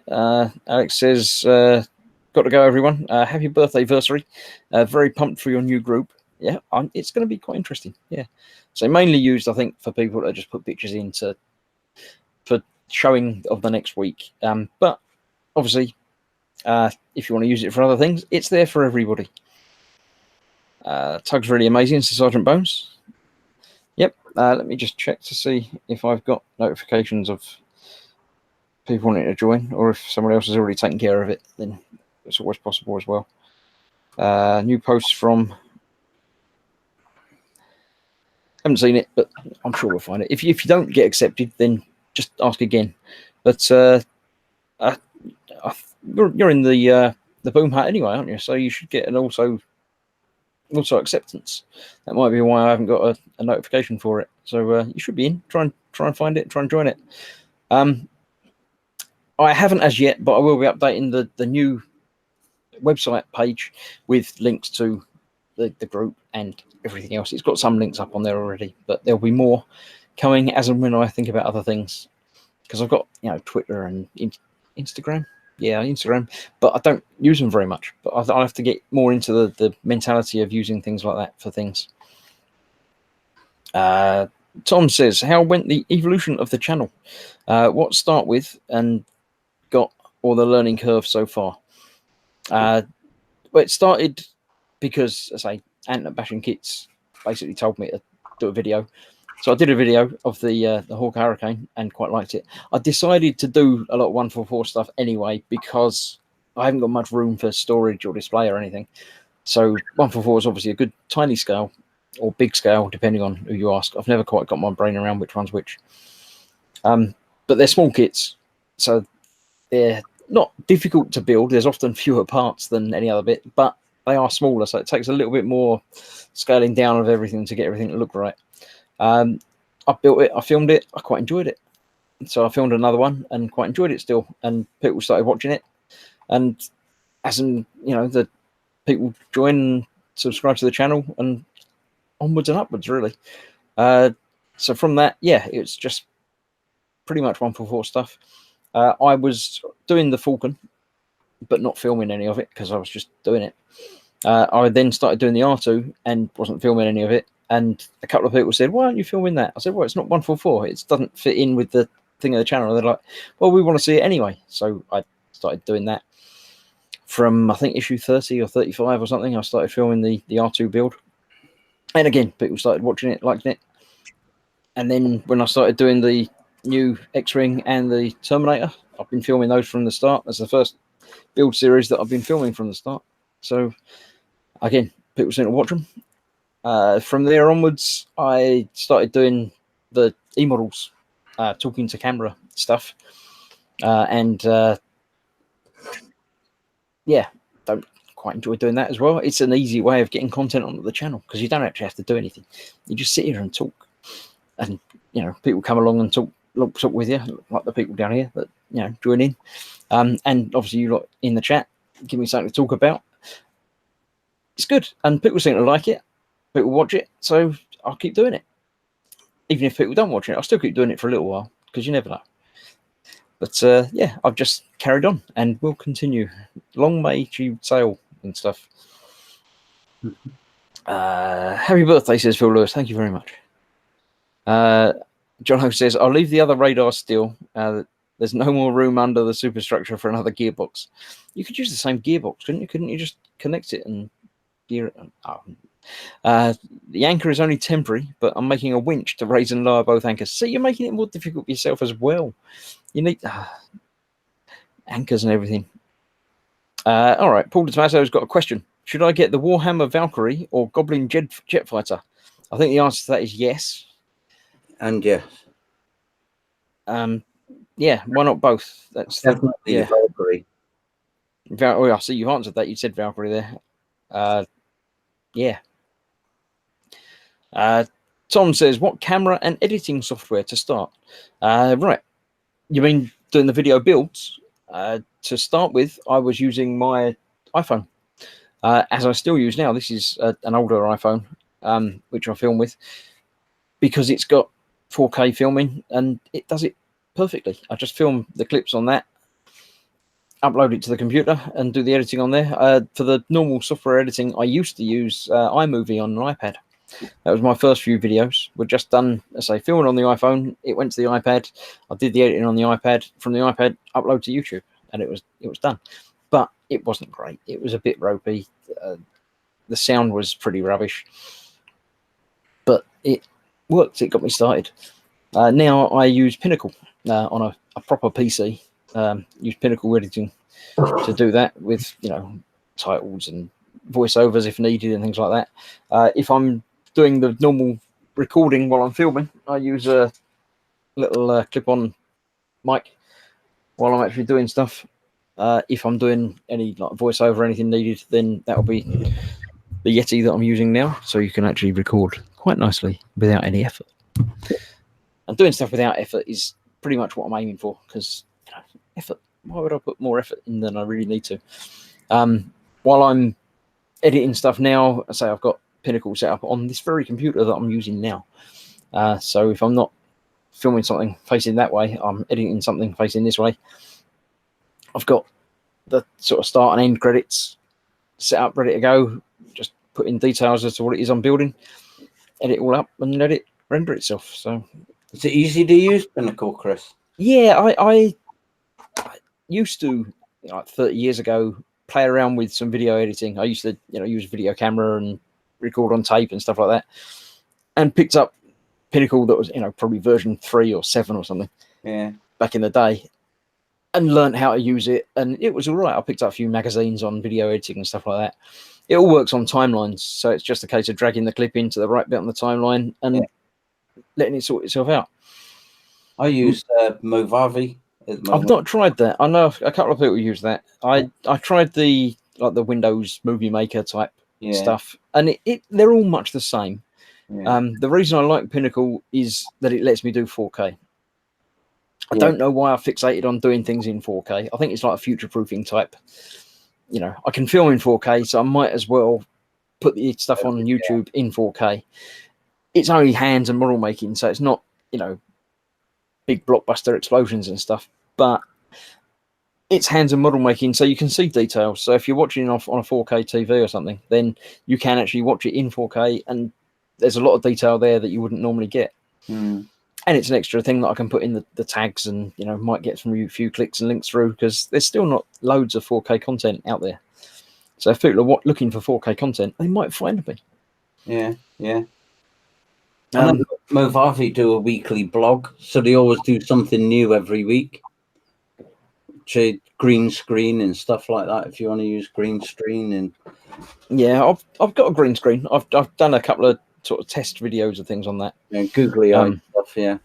Alex says, got to go, everyone. Happy birthday, versary. Very pumped for your new group. Yeah, it's going to be quite interesting. Yeah. So mainly used, I think, for people that just put pictures in for showing of the next week. But obviously, if you want to use it for other things, it's there for everybody. Tug's really amazing, so Sergeant Bones. Yep. Let me just check to see if I've got notifications of people wanting to join, or if someone else has already taken care of it, then it's always possible as well. New posts from... haven't seen it, but I'm sure we'll find it. If you don't get accepted, then just ask again. But you're in the Boom Hut anyway, aren't you? So you should get an also acceptance. That might be why I haven't got a notification for it. So you should be in. Try and find it. Try and join it. I haven't as yet, but I will be updating the new website page with links to the group and everything else. It's got some links up on there already, but there'll be more coming as and when I think about other things. Because I've got Twitter and Instagram. Yeah, Instagram, but I don't use them very much. But I have to get more into the mentality of using things like that for things. Tom says, how went the evolution of the channel? What start with and got all the learning curve so far? Well, it started because, as I say, Ant Bashing Kits basically told me to do a video. So I did a video of the Hawk Hurricane and quite liked it. I decided to do a lot of 144 stuff anyway because I haven't got much room for storage or display or anything. So 144 is obviously a good tiny scale or big scale, depending on who you ask. I've never quite got my brain around which one's which. But they're small kits, so they're not difficult to build. There's often fewer parts than any other bit, but they are smaller, so it takes a little bit more scaling down of everything to get everything to look right. I built it, I filmed it, I quite enjoyed it. So I filmed another one and quite enjoyed it still. And people started watching it. And as in, the people join and subscribe to the channel and onwards and upwards, really. So from that, yeah, it's just pretty much 144 stuff. I was doing the Falcon, but not filming any of it because I was just doing it. I then started doing the R2 and wasn't filming any of it. And a couple of people said, why aren't you filming that? I said, well, it's not 144. It doesn't fit in with the thing of the channel. They're like, well, we want to see it anyway. So I started doing that. From, I think, issue 30 or 35 or something, I started filming the R2 build. And again, people started watching it, liking it. And then when I started doing the new X-Wing and the Terminator, I've been filming those from the start. That's the first build series that I've been filming from the start. So, again, people seem to watch them. From there onwards, I started doing the e-models, talking to camera stuff. Yeah, don't quite enjoy doing that as well. It's an easy way of getting content onto the channel because you don't actually have to do anything. You just sit here and talk. And, people come along and talk with you, like the people down here that, join in. And obviously you lot in the chat, give me something to talk about. It's good. And people seem to like it. People watch it, so I'll keep doing it. Even if people don't watch it, I'll still keep doing it for a little while because you never know. But yeah, I've just carried on and will continue. Long may you sail and stuff. Happy birthday, says Phil Lewis. Thank you very much. John Ho says, I'll leave the other radar still. There's no more room under the superstructure for another gearbox. You could use the same gearbox, couldn't you? Couldn't you just connect it and gear it? The anchor is only temporary, but I'm making a winch to raise and lower both anchors. So you're making it more difficult for yourself as well. You need anchors and everything. All right, Paul DeTomaso's got a question. Should I get the Warhammer Valkyrie or Goblin jet fighter? I think the answer to that is yes. And yes. Yeah, why not both? That's definitely Valkyrie. Oh, I see you've answered that. You said Valkyrie there. Yeah. Tom says, what camera and editing software to start? Right. You mean doing the video builds? To start with, I was using my iPhone, as I still use now. This is an older iPhone, which I film with, because it's got 4K filming and it does it perfectly. I just film the clips on that, upload it to the computer and do the editing on there. For the normal software editing, I used to use iMovie on an iPad. That was my first few videos. We're just done, as I say, filming on the iPhone. It went to the iPad. I did the editing on the iPad. From the iPad, upload to YouTube, and it was done. But it wasn't great. It was a bit ropey. The sound was pretty rubbish, but it worked. It got me started. Now I use Pinnacle on a proper PC. Use Pinnacle editing to do that with titles and voiceovers if needed and things like that. If I'm doing the normal recording while I'm filming, I use a little clip-on mic while I'm actually doing stuff. If I'm doing any like voiceover or anything needed, then that'll be the Yeti that I'm using now. So you can actually record quite nicely without any effort. And doing stuff without effort is pretty much what I'm aiming for, because effort. Why would I put more effort in than I really need to? While I'm editing stuff now, I say I've got Pinnacle set up on this very computer that I'm using now. So if I'm not filming something facing that way, I'm editing something facing this way. I've got the sort of start and end credits set up, ready to go. Just put in details as to what it is I'm building, edit all up, and let it render itself. So, is it easy to use Pinnacle, Chris? Yeah, I used to, like 30 years ago, play around with some video editing. I used to, use a video camera and record on tape and stuff like that, and picked up Pinnacle that was, probably version 3 or 7 or something. Yeah. Back in the day, and learned how to use it, and it was all right. I picked up a few magazines on video editing and stuff like that. It all works on timelines, so it's just a case of dragging the clip into the right bit on the timeline and letting it sort itself out. I use Movavi. I've not tried that. I know a couple of people use that. I tried the Windows Movie Maker type stuff, and they're all much the same. Yeah. The reason I like Pinnacle is that it lets me do 4K. I don't know why I fixated on doing things in 4K. I think it's like a future-proofing type. I can film in 4K, so I might as well put the stuff on YouTube in 4K. It's only hands and model making, so it's not, big blockbuster explosions and stuff, but it's hands and model making, so you can see details. So if you're watching off on a 4K TV or something, then you can actually watch it in 4K, and there's a lot of detail there that you wouldn't normally get. And it's an extra thing that I can put in the tags, and might get from a few clicks and links through, because there's still not loads of 4K content out there. So if people are looking for 4K content, they might find me. Yeah. Movavi do a weekly blog, so they always do something new every week. Green screen and stuff like that. If you want to use green screen, and I've got a green screen. I've done a couple of sort of test videos of things on that. Googly eye stuff,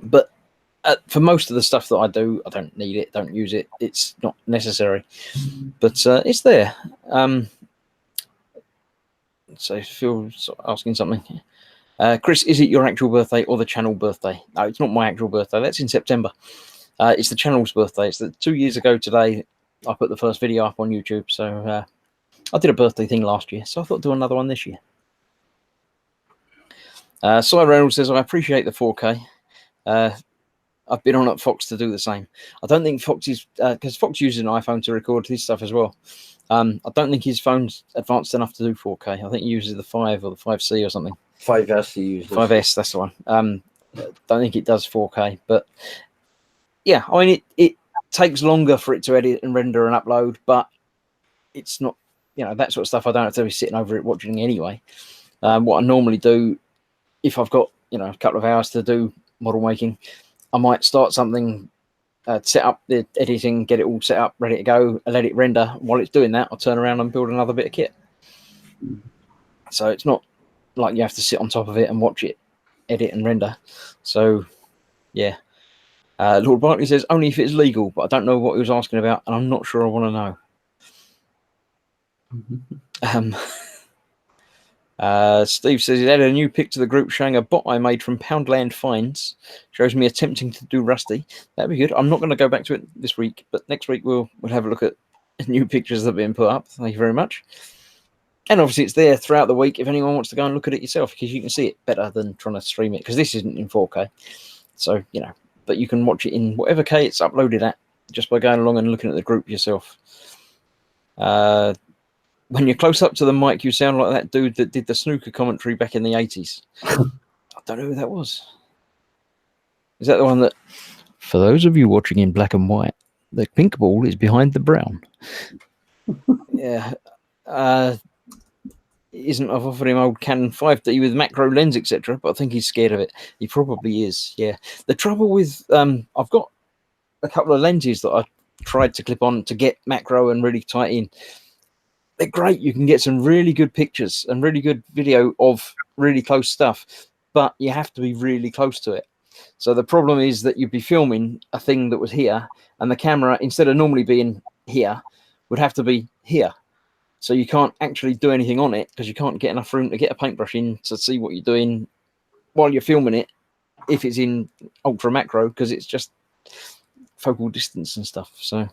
But for most of the stuff that I do, I don't need it, don't use it. It's not necessary, but it's there. So Phil asking something. Chris, is it your actual birthday or the channel birthday? No, it's not my actual birthday. That's in September. It's the channel's birthday. It's 2 years ago today I put the first video up on YouTube. So I did a birthday thing last year, so I thought I'd do another one this year. Cy Reynolds says, I appreciate the 4K. I've been on at Fox to do the same. I don't think Fox is, because Fox uses an iPhone to record his stuff as well. I don't think his phone's advanced enough to do 4K. I think he uses the 5 or the 5C or something. 5S he uses. 5S, that's the one. Don't think it does 4K, but yeah, I mean, it takes longer for it to edit and render and upload, but it's not, that sort of stuff I don't have to be sitting over it watching anyway. What I normally do, if I've got, a couple of hours to do model making, I might start something, set up the editing, get it all set up, ready to go, and let it render. While it's doing that, I'll turn around and build another bit of kit. So it's not like you have to sit on top of it and watch it edit and render. So, yeah. Lord Barkley says, only if it's legal, but I don't know what he was asking about, and I'm not sure I want to know. Steve says he added a new pic to the group showing a bot I made from Poundland Finds. Shows me attempting to do Rusty. That'd be good. I'm not going to go back to it this week, but next week we'll have a look at new pictures that have been put up. Thank you very much. And obviously it's there throughout the week if anyone wants to go and look at it yourself, because you can see it better than trying to stream it, because this isn't in 4K. So, but you can watch it in whatever K it's uploaded at just by going along and looking at the group yourself. When you're close up to the mic, you sound like that dude that did the snooker commentary back in the 80s. I don't know who that was. Is that the one that, for those of you watching in black and white, the pink ball is behind the brown? Yeah. I've offered him old Canon 5D with macro lens, etc., but I think he's scared of it. He probably is, yeah. The trouble with, I've got a couple of lenses that I tried to clip on to get macro and really tight in. They're great. You can get some really good pictures and really good video of really close stuff, but you have to be really close to it. So the problem is that you'd be filming a thing that was here, and the camera, instead of normally being here, would have to be here. So you can't actually do anything on it because you can't get enough room to get a paintbrush in to see what you're doing while you're filming it if it's in ultra macro, because it's just focal distance and stuff. So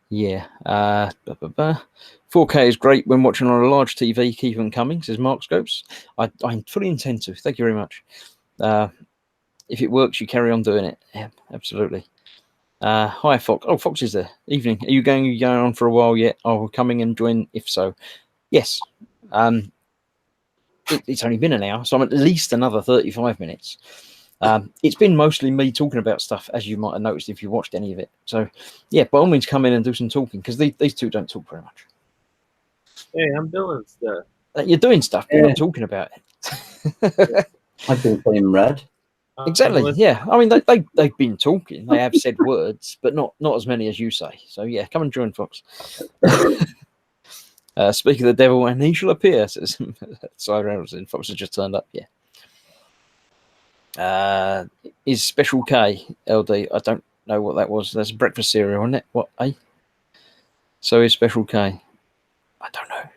yeah, 4K is great when watching on a large TV. Keep them coming, says Mark Scopes. I fully intend to. Thank you very much. If it works, you carry on doing it. Yeah, absolutely. Hi, Fox. Oh, Fox is there. Evening. Are you going on for a while yet? Oh, we're coming and join. If so, yes. It's only been an hour, so I'm at least another 35 minutes. It's been mostly me talking about stuff, as you might have noticed if you watched any of it. So, yeah, by all means, come in and do some talking, because these two don't talk very much. Hey, I'm doing stuff. You're doing stuff, but you're not talking about it. I've been playing Red. Exactly. Yeah. I mean, they've been talking. They have said words, but not as many as you say. So yeah, come and join, Fox. Speak of the devil, and he shall appear. Says Cyrus, and Fox has just turned up. Yeah. Is Special K LD? I don't know what that was. That's breakfast cereal, isn't it? What? Eh? So is Special K. I don't know.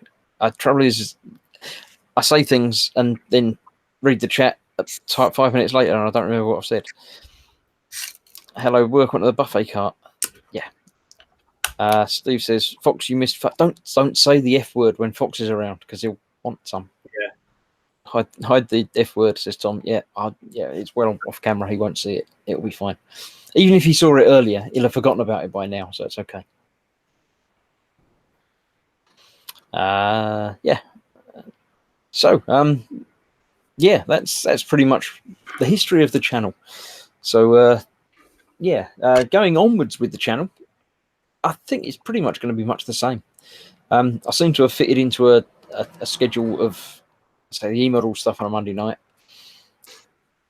Trouble is, I say things and then read the chat 5 minutes later, and I don't remember what I've said. Hello, welcome to the buffet cart. Yeah. Steve says, Fox, you missed. Don't say the F word when Fox is around, because he'll want some. Yeah. Hide the F word, says Tom. Yeah. Yeah. It's well off camera. He won't see it. It'll be fine. Even if he saw it earlier, he'll have forgotten about it by now, so it's okay. Yeah. So, yeah, that's pretty much the history of the channel. So, yeah, going onwards with the channel, I think it's pretty much going to be much the same. I seem to have fitted into a schedule of, say, the e-model stuff on a Monday night.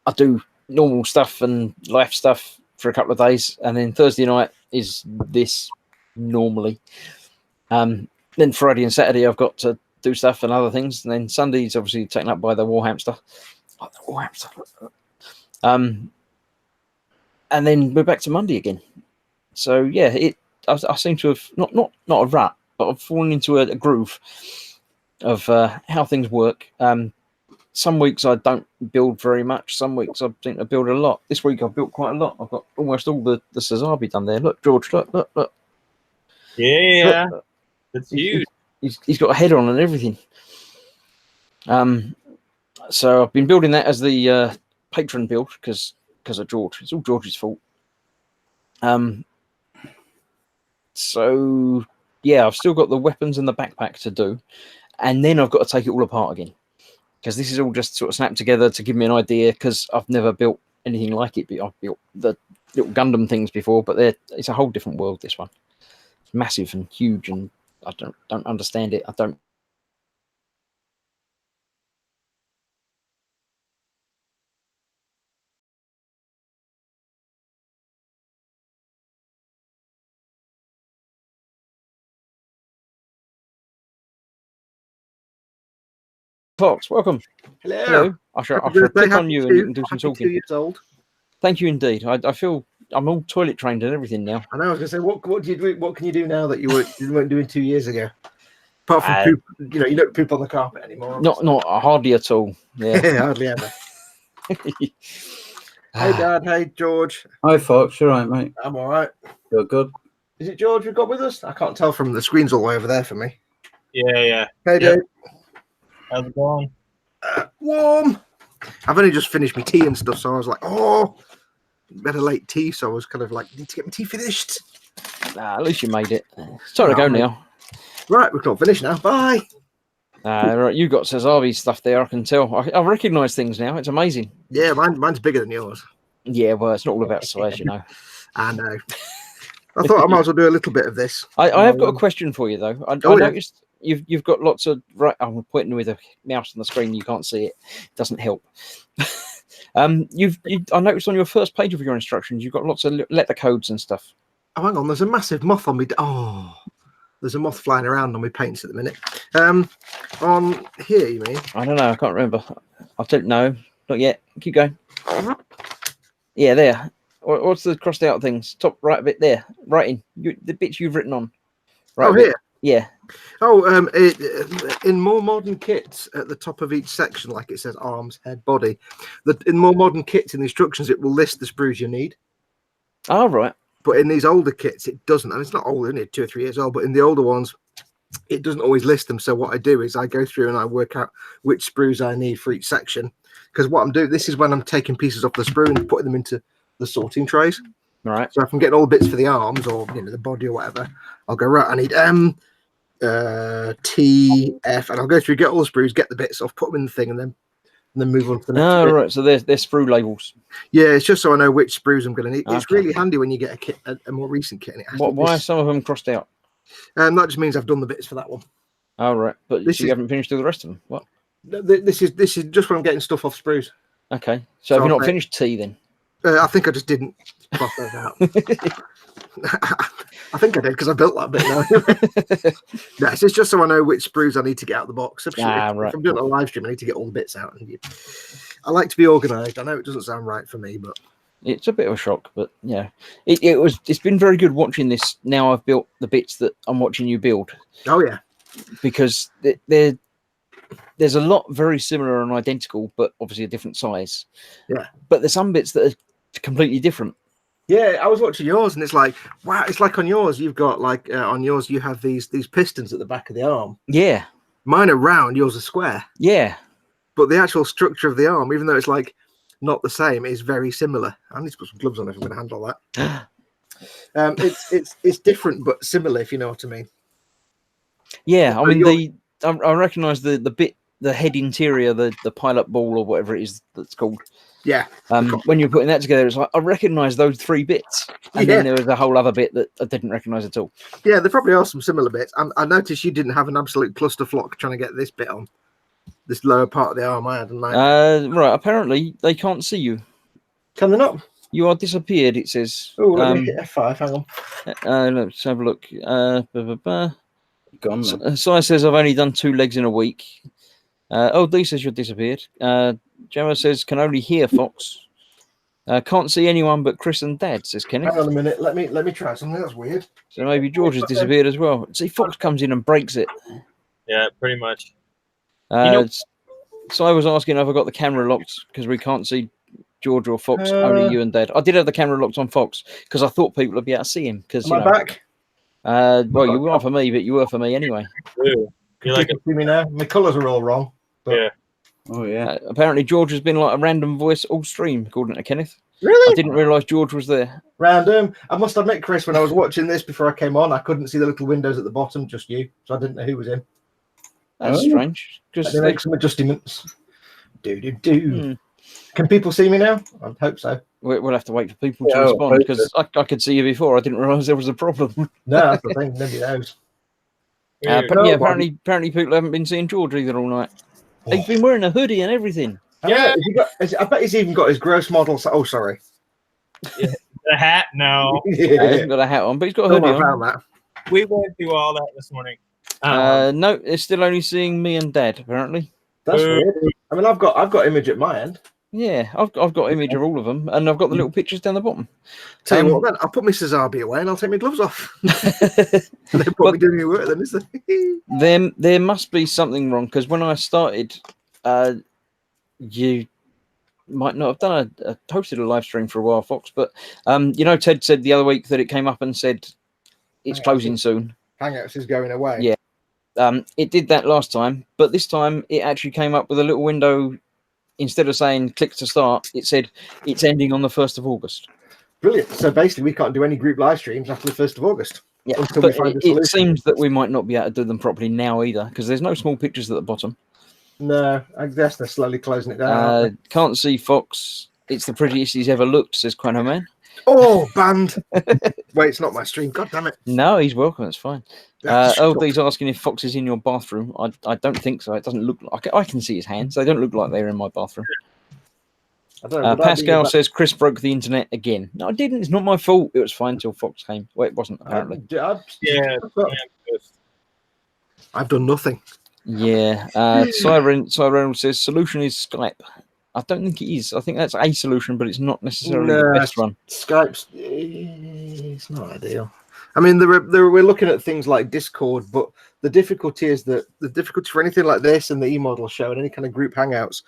I do normal stuff and life stuff for a couple of days, and then Thursday night is this normally. Then Friday and Saturday I've got to do stuff and other things, and then Sunday's obviously taken up by the Warhamster. Oh, the Warhamster. And then we're back to Monday again. So yeah, I seem to have not a rut, but I've fallen into a groove of how things work. Some weeks I don't build very much. Some weeks I think I build a lot. This week I've built quite a lot. I've got almost all the Sazabi done there. Look, George, look. Yeah, look. It's huge. He's got a head on and everything. So I've been building that as the patron build because of George. It's all George's fault. So yeah, I've still got the weapons and the backpack to do, and then I've got to take it all apart again, because this is all just sort of snapped together to give me an idea, because I've never built anything like it. I've built the little Gundam things before, but it's a whole different world, this one. It's massive and huge, and I don't understand it. I don't. Fox, welcome. Hello. I shall click on you and you can do some talking. 2 years old. Thank you indeed. I feel I'm all toilet trained and everything now. I know. I was going to say, what do you do? What can you do now that you weren't doing 2 years ago? Apart from poop, you don't poop on the carpet anymore. Not hardly at all. Yeah, hardly ever. Hey, Dad. Hey, George. Hi, Fox. You're right, mate. I'm all right. You're good. Is it George we've got with us? I can't tell from the screen's all the way over there for me. Yeah. Hey, Dave. How's it going? Warm. I've only just finished my tea and stuff, so I was like, oh, better late tea. So I was kind of like, need to get my tea finished. At least you made it. It's time to go now. Right, we've got finished now. Bye. Right, you got Sazabi stuff there. I can tell. I recognise things now. It's amazing. Yeah, mine's bigger than yours. Yeah, well, it's not all about size, you know. I know. I thought I might as well do a little bit of this. I have got a question for you though. I noticed you've got lots of I'm pointing with a mouse on the screen. You can't see it. It doesn't help. I noticed on your first page of your instructions you've got lots of letter codes and stuff. Oh, hang on. There's a massive moth on me. Oh, there's a moth flying around on my paints at the minute. On here, you mean? I don't know. I can't remember. I don't know. Not yet. Keep going. Yeah, there. What's the crossed out things? Top right bit there. Writing. The bits you've written on. Right Oh, bit. here. Yeah. Oh, in more modern kits at the top of each section, like it says arms, head, body. In more modern kits in the instructions, it will list the sprues you need. Oh, right. But in these older kits, it doesn't. And it's not old, isn't it? 2 or 3 years old. But in the older ones, it doesn't always list them. So what I do is I go through and I work out which sprues I need for each section. Because what I'm doing, this is when I'm taking pieces off the sprue and putting them into the sorting trays. Right. So if I'm getting all the bits for the arms or the body or whatever, I'll go, right, I need M, T, F, and I'll go through, get all the sprues, get the bits off, put them in the thing, and then move on to the next Oh, bit. right. So they're sprue labels. Yeah, it's just so I know which sprues I'm going to need. It's Okay. really handy when you get a kit, a more recent kit. And it has Why are some of them crossed out? that just means I've done the bits for that one. Oh, right. But This you is- haven't finished all the rest of them. What? This is just when I'm getting stuff off sprues. Okay. So So have you I'll not say- finished T then? I think I just didn't cross those out. I think I did because I built that bit now. No, it's just so I know which sprues I need to get out of the box. If right. I'm doing a live stream, I need to get all the bits out. I like to be organised. I know it doesn't sound right for me, but It's a bit of a shock, but yeah, it's been very good watching this. Now I've built the bits that I'm watching you build, oh yeah, because there's a lot very similar and identical, but obviously a different size. Yeah. But there's some bits that are completely different. yeah. I was watching yours, and it's like, wow, it's like on yours, you've got like on yours you have these pistons at the back of the arm. Yeah. Mine are round, yours are square. Yeah. But the actual structure of the arm, even though it's like not the same, is very similar. I need to put some gloves on if I'm going to handle that. It's different but similar, if you know what I mean. Yeah. I But mean, I recognise the bit, the head interior, the pilot ball or whatever it is that's called. Yeah. When you're putting that together, it's like I recognise those 3 bits, and then there was a whole other bit that I didn't recognise at all. Yeah, there probably are some similar bits. I noticed you didn't have an absolute clusterflock trying to get this bit on. This lower part of the arm I had. And Right. Apparently, they can't see you. can they not? You are disappeared. It says. Oh, let me hit F5. Hang on. Let's have a look. Gone then. Si says I've only done 2 legs in a week. D says you're disappeared. Gemma says can only hear Fox. Can't see anyone but Chris and Dad, says Kenneth. Hang on a minute. Let me try something. That's weird. So maybe George has disappeared as well. See, Fox comes in and breaks it. Yeah, pretty much. Si was asking if I got the camera locked because we can't see George or Fox, only you and Dad. I did have the camera locked on Fox because I thought people would be able to see him. Because Am I back? well, you weren't for me, but you were for me anyway. Ooh, you like Can you see me now? My colours are all wrong. But... Yeah. Oh yeah. Apparently, George has been like a random voice all stream, according to Kenneth. I Really? didn't realise George was there. Random. I must admit, Chris, when I was watching this before I came on, I couldn't see the little windows at the bottom, just you. So I didn't know who was in. That's Oh. strange. Let Because me make some adjustments. Can people see me now? I hope so. we'll have to wait for people to Yeah, respond I because I could see you before. I didn't realise there was a problem. No, that's the thing. Nobody knows. Weird. But No, yeah, well- apparently people haven't been seeing George either all night. Oh. He's been wearing a hoodie and everything. Yeah. I bet he's even got his gross model. Oh, sorry. The hat? No. He hasn't got a hat on, but he's got a Oh, hoodie I on. found that. We went through all that this morning. No, it's still only seeing me and Dad. Apparently, That's weird. I mean, I've got image at my end. yeah, I've got image of all of them, and I've got the little pictures down the bottom. Tell you what, then I'll put my Cesabi away and I'll take my gloves off. They put me doing any work then, is there? There must be something wrong because when I started, you might not have done hosted a live stream for a while, Fox. But Ted said the other week that it came up and said it's closing soon. Hangouts is going away. Yeah. It did that last time, but this time it actually came up with a little window. Instead of saying click to start, it said it's ending on the 1st of August. Brilliant. So basically, we can't do any group live streams after the 1st of August. Yeah, Until we but find a it solution. seems that we might not be able to do them properly now either because there's no small pictures at the bottom. No, I guess they're slowly closing it down. Can't see Fox. It's the prettiest he's ever looked, says Quano Man. Oh, banned. Wait, it's not my stream. God damn it. No, he's welcome. It's fine. That's LD's asking if Fox is in your bathroom. I don't think so. It doesn't look like I can see his hands. They don't look like they're in my bathroom. I don't know, would that be Pascal about- says Chris broke the internet again. No, I didn't. It's not my fault. It was fine till Fox came. Well, it wasn't apparently. Yeah. I've done nothing. Yeah. Siren Reynolds says solution is Skype. I don't think it is. I think that's a solution, but it's not necessarily No, the best one. Skype's it's not ideal. I mean, we're looking at things like Discord, but the difficulty is that the difficulty for anything like this and the e-model show and any kind of group hangouts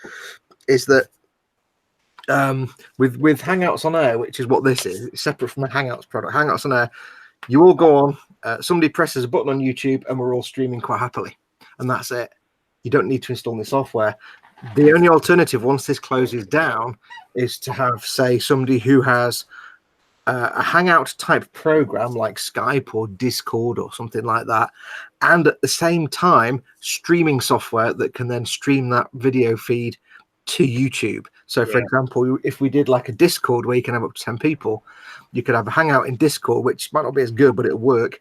is that with Hangouts on Air, which is what this is, it's separate from the Hangouts product. Hangouts on Air, you all go on, somebody presses a button on YouTube, and we're all streaming quite happily, and that's it. You don't need to install any software. The only alternative, once this closes down, is to have, say, somebody who has a Hangout type program like Skype or Discord or something like that, and at the same time streaming software that can then stream that video feed to YouTube. So, for example, if we did like a Discord where you can have up to 10 people, you could have a Hangout in Discord, which might not be as good, but it'll work.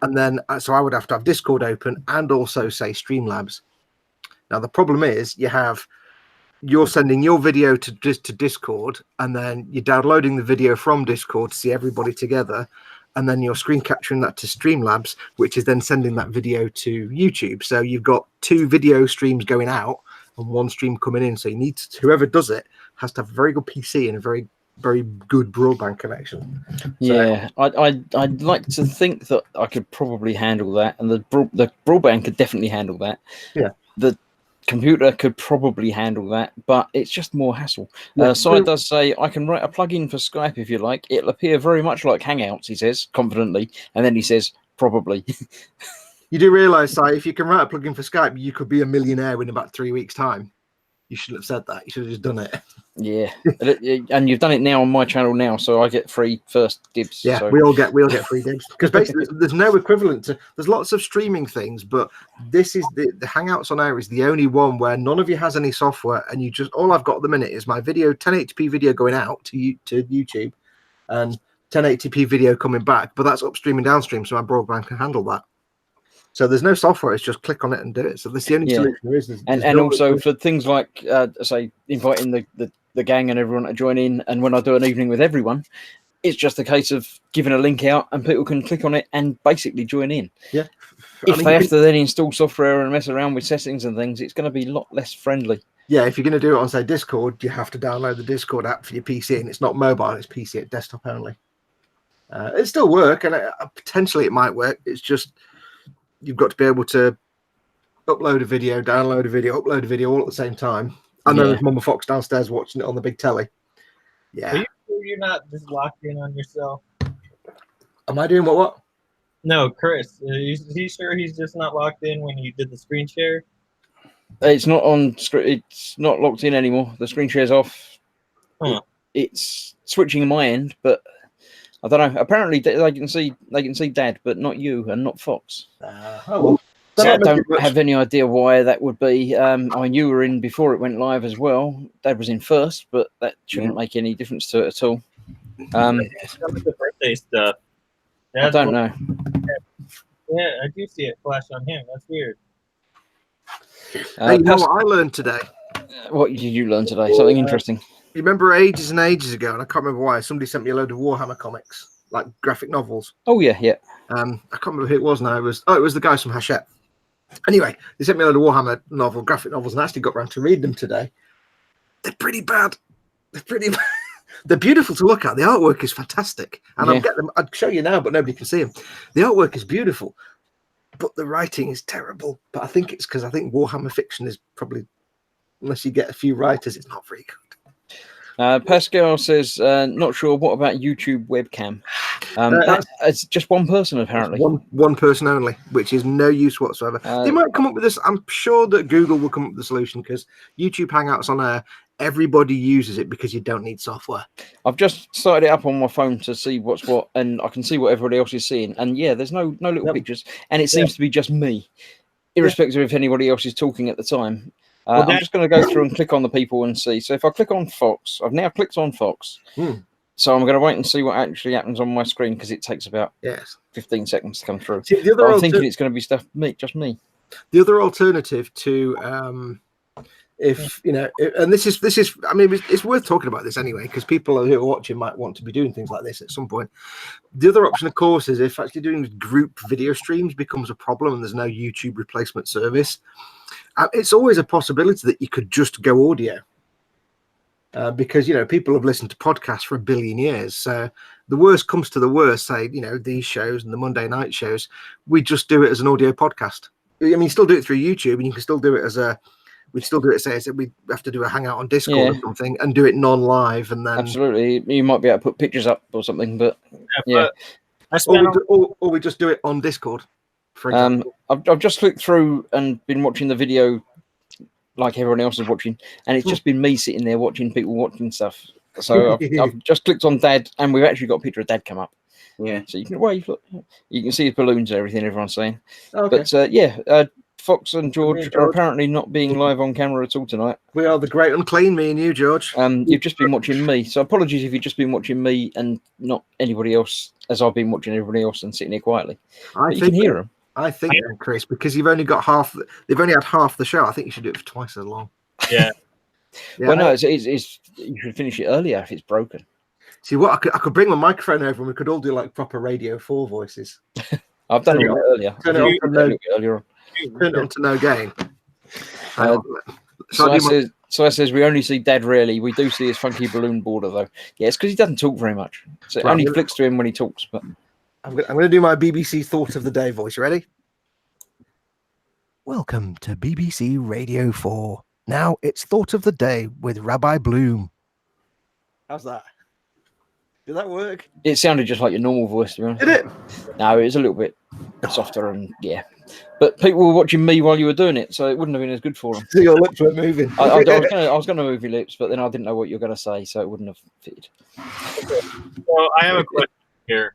And then, so I would have to have Discord open and also say Streamlabs. Now, the problem is you're sending your video to Discord, and then you're downloading the video from Discord to see everybody together, and then you're screen capturing that to Streamlabs, which is then sending that video to YouTube. So you've got 2 video streams going out and 1 stream coming in. So you need to, whoever does it has to have a very good PC and a very, very good broadband connection. Yeah, I'd like to think that I could probably handle that, and the broadband could definitely handle that. Yeah. The computer could probably handle that, but it's just more hassle. Yeah. Sai does say, I can write a plugin for Skype if you like. It'll appear very much like Hangouts, he says, confidently. And then he says, probably. You do realise, Si, if you can write a plugin for Skype, you could be a millionaire in about 3 weeks' time. You shouldn't have said that. You should have just done it. Yeah. And you've done it now on my channel now, so I get free first dibs. Yeah, so. we all get free dibs. Because basically there's no equivalent to, there's lots of streaming things, but this is the Hangouts on Air is the only one where none of you has any software, and you just, all I've got at the minute is my video, 1080p video going out to YouTube, and 1080p video coming back, but that's upstream and downstream, so my broadband can handle that. So there's no software; it's just click on it and do it. So that's the only solution there is. And also for things like, say, inviting the gang and everyone to join in, and when I do an evening with everyone, it's just a case of giving a link out, and people can click on it and basically join in. Yeah. If they have to then install software and mess around with settings and things, it's going to be a lot less friendly. Yeah, if you're going to do it on, say, Discord, you have to download the Discord app for your PC, and it's not mobile; it's PC at desktop only. It still work, and potentially it might work. It's just you've got to be able to upload a video, download a video, upload a video all at the same time. I know there's Mama Fox downstairs watching it on the big telly. Yeah. Are you sure you're not just locked in on yourself? Am I doing what? No, Chris. Is he sure he's just not locked in when you did the screen share? It's not on. It's not locked in anymore. The screen share's off. Huh. It's switching on my end, but I don't know. Apparently, they can see Dad, but not you and not Fox. Well. So I don't have any idea why that would be. I mean, you were in before it went live as well. Dad was in first, but that shouldn't make any difference to it at all. The birthday stuff. I don't know. Yeah, I do see it flash on him. That's weird. Hey, you know what I learned today? What did you learn today? Something interesting. You remember ages and ages ago, and I can't remember why, somebody sent me a load of Warhammer comics, like graphic novels. Oh, yeah. I can't remember who it was now. It was the guys from Hachette. Anyway, they sent me a load of Warhammer graphic novels, and I actually got around to read them today. They're pretty bad. They're beautiful to look at. The artwork is fantastic. And I'll get them. I'd show you now, but nobody can see them. The artwork is beautiful, but the writing is terrible. But I think it's because I think Warhammer fiction is probably, unless you get a few writers, it's not very good. Pascal says, not sure. What about YouTube webcam? It's just one person, apparently. One person only, which is no use whatsoever. They might come up with this. I'm sure that Google will come up with the solution, because YouTube Hangouts on Air, everybody uses it because you don't need software. I've just started it up on my phone to see what's what, and I can see what everybody else is seeing. And yeah, there's no little pictures, and it seems to be just me, irrespective if anybody else is talking at the time. I'm just going to go through and click on the people and see. So if I click on Fox, I've now clicked on Fox. So I'm going to wait and see what actually happens on my screen, because it takes about 15 seconds to come through. See, I'm thinking it's going to be just me. The other alternative to if you know, and this is I mean, it's worth talking about this anyway, because people who are watching might want to be doing things like this at some point. The other option, of course, is if actually doing group video streams becomes a problem and there's no YouTube replacement service. It's always a possibility that you could just go audio. because people have listened to podcasts for 1 billion years. So the worst comes to the worst, say these shows and the Monday night shows, we just do it as an audio podcast. I mean, still do it through YouTube, and you can still do it as a. We'd still do it. Say we have to do a hangout on Discord or something, and do it non-live, and then absolutely you might be able to put pictures up or something, but or we just do it on Discord. For example, I've just clicked through and been watching the video like everyone else is watching, and it's just been me sitting there watching people watching stuff. So I've just clicked on Dad, and we've actually got a picture of Dad come up. Yeah. So you can wave. Look, you can see his balloons and everything. Everyone's saying. okay. But Fox and George are apparently not being live on camera at all tonight. We are the great unclean, me and you, George. You've just been watching me, so apologies if you've just been watching me and not anybody else, as I've been watching everybody else and sitting here quietly. But you can hear them. I think, Chris, because you've only got half. They've only had half the show. I think you should do it for twice as long. Yeah. Well, no, it's you should finish it earlier if it's broken. See what I could bring my microphone over, and we could all do like proper Radio 4 voices. I've done it earlier. Turn it on to no gain. So says we only see Dad rarely. We do see his funky balloon border though. Yeah, it's because he doesn't talk very much. So it only flicks to him when he talks. But I'm going to do my BBC Thought of the Day voice. You ready? Welcome to BBC Radio 4. Now it's Thought of the Day with Rabbi Bloom. How's that? Did that work? It sounded just like your normal voice, to be honest. Did it? No, it was a little bit softer and yeah. But people were watching me while you were doing it, so it wouldn't have been as good for them. So your lips were moving. I was going to move your lips, but then I didn't know what you were going to say, so it wouldn't have fitted. Well, I have a question here.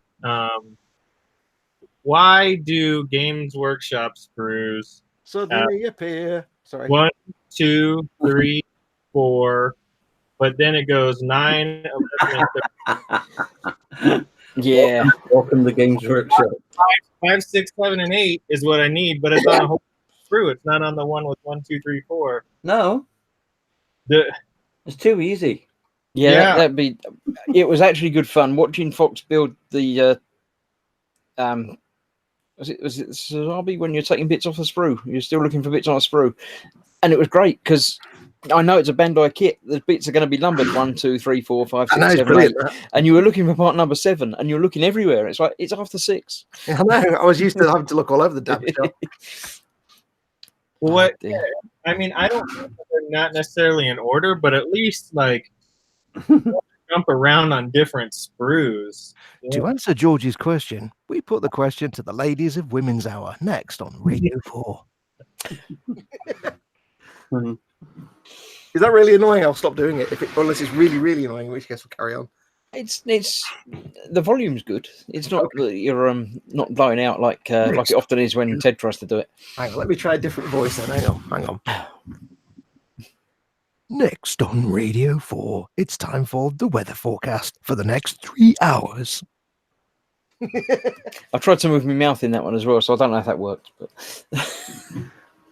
Why do Games Workshop sprues suddenly appear? Sorry. 1, 2, 3, 4, but then it goes 9, 11, and Yeah. Welcome to Games Workshop. 5, 6, 7, and 8 is what I need, but it's on a whole sprue. It's not on the one with 1, 2, 3, 4. No, it's too easy. Yeah. That'd be. It was actually good fun watching Fox build the. Was it Sazabi when you're taking bits off the sprue? You're still looking for bits on a sprue, and it was great because I know it's a Bandai kit. The bits are going to be numbered 1, 2, 3, 4, 5, 6, 7, 8, and you were looking for part number 7, and you're looking everywhere. It's like it's after 6. I know. I was used to having to look all over the damn shop. What? I mean, I don't know if they're not necessarily in order, but at least like jump around on different sprues. To answer George's question, we put the question to the ladies of Women's Hour next on Radio 4. Is that really annoying? I'll stop doing it. Unless it's really, really annoying, in which case we'll carry on. It's the volume's good. It's not that you're not blowing out like it often is when Ted tries to do it. Hang on, let me try a different voice then. Hang on. Next on Radio 4, it's time for the weather forecast for the next 3 hours. I tried to move my mouth in that one as well, so I don't know if that worked.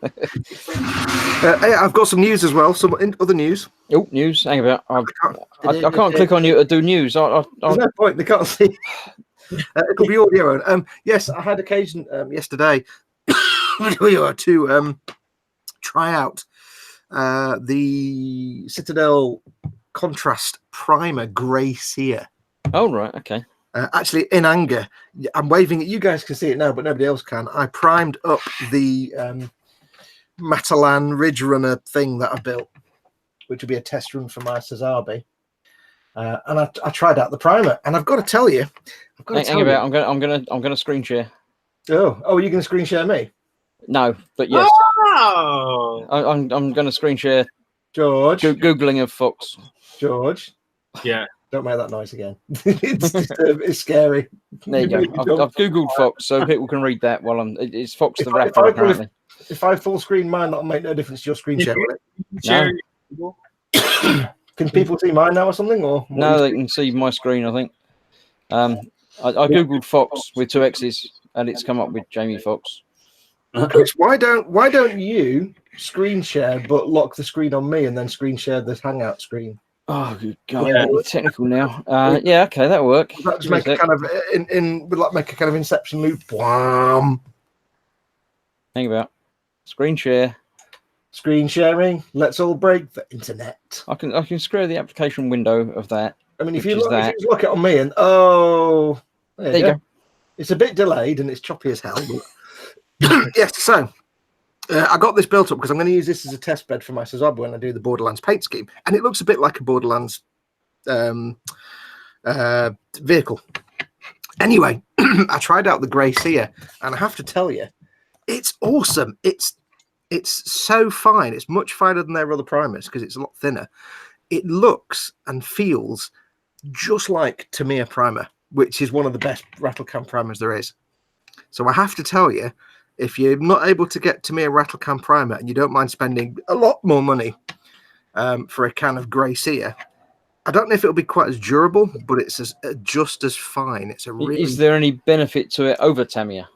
But I've got some news as well. Some other news. Oh, news! Hang about. I can't click on you to do news. There's no point. They can't see. It could be audio. Yes, I had occasion yesterday to try out the Citadel Contrast Primer Grey Sear. Oh right, okay. Actually, in anger, I'm waving it. You guys can see it now, but nobody else can. I primed up the Matalan Ridge Runner thing that I built, which would be a test run for my Sazabi. And I tried out the primer, and I've got to tell you, I'm gonna screen share. Oh, are you going to screen share me? No, but yes. Oh! I'm going to screen share. George, googling of Fox. George. Yeah. Don't make that noise again. It's scary. There you go. I've googled Fox, so people can read that while it's Fox the rapper apparently. If I full screen mine, that'll make no difference to your screen share, will it? No. Can people see mine now or something? Or no, they can see my screen. I think. I googled Fox with 2 X's, and it's come up with Jamie Fox. Chris, why don't you screen share but lock the screen on me and then screen share the Hangout screen? Oh, good God! Yeah. Technical now. Yeah, okay, that'll work. Would that just make a kind of make a kind of Inception loop? Bwam. Hang about. Screen share. Screen sharing. Let's all break the internet. I can square the application window of that. I mean, if Which you is look, if that. you look it on me, and there you go. It's a bit delayed and it's choppy as hell. But yes, so I got this built up because I'm going to use this as a test bed for my Sazab when I do the Borderlands paint scheme, and it looks a bit like a Borderlands vehicle. Anyway, I tried out the Grey Seer, and I have to tell you, it's awesome. It's so fine. It's much finer than their other primers because it's a lot thinner. It looks and feels just like Tamiya primer, which is one of the best rattle can primers there is. So I have to tell you, if you're not able to get Tamiya rattle can primer and you don't mind spending a lot more money for a can of Grey Seer, I don't know if it'll be quite as durable, but it's just as fine. It's a really... Is there any benefit to it over Tamiya?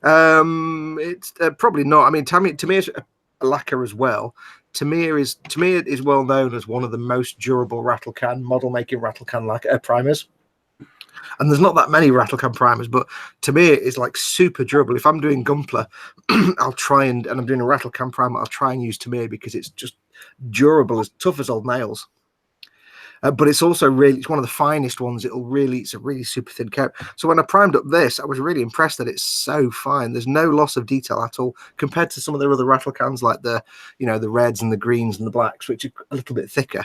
It's probably not. I mean, Tamiya's a lacquer as well. Tamiya is well known as one of the most durable rattle can making rattle can lacquer primers. And there's not that many rattle can primers, but Tamiya is like super durable. If I'm doing Gunpla, I'll try and I'm doing a rattle can primer, I'll try and use Tamiya because it's just durable, as tough as old nails. But it's also it's one of the finest ones. It's a really super thin coat. So when I primed up this, I was really impressed that it's so fine. There's no loss of detail at all compared to some of their other rattle cans like the reds and the greens and the blacks, which are a little bit thicker.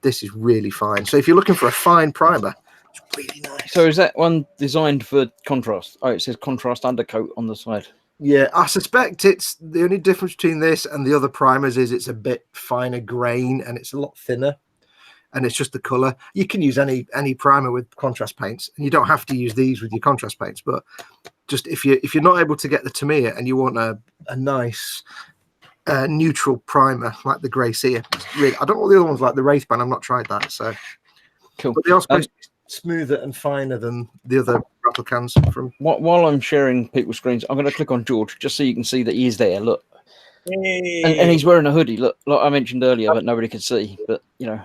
This is really fine. So if you're looking for a fine primer, it's really nice. So is that one designed for contrast? Oh, it says contrast undercoat on the side. Yeah, I suspect it's the only difference between this and the other primers is it's a bit finer grain and it's a lot thinner. And it's just the color. You can use any primer with contrast paints, and you don't have to use these with your contrast paints. But just if you're not able to get the Tamiya and you want a nice neutral primer like the Grey Seer, really, I don't know what the other ones like. The Wraithband, I've not tried that. So cool. But they are supposed to be smoother and finer than the other rattle cans. From while I'm sharing people's screens, I'm going to click on George just so you can see that he is there. Look, and he's wearing a hoodie. Look, like I mentioned earlier, but nobody could see. But yeah.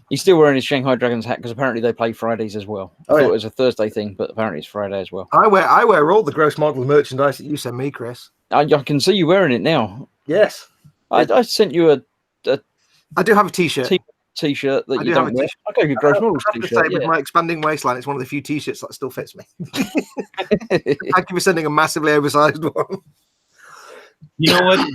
He's still wearing his Shanghai Dragons hat because apparently they play Fridays as well. I thought it was a Thursday thing, but apparently it's Friday as well. I wear all the gross model merchandise that you sent me, Chris. I can see you wearing it now. Yes. I sent you I do have a t-shirt. T-shirt that you don't wear. I gave you a gross models t-shirt. With my expanding waistline, it's one of the few t-shirts that still fits me. Thank you for sending a massively oversized one. You know what?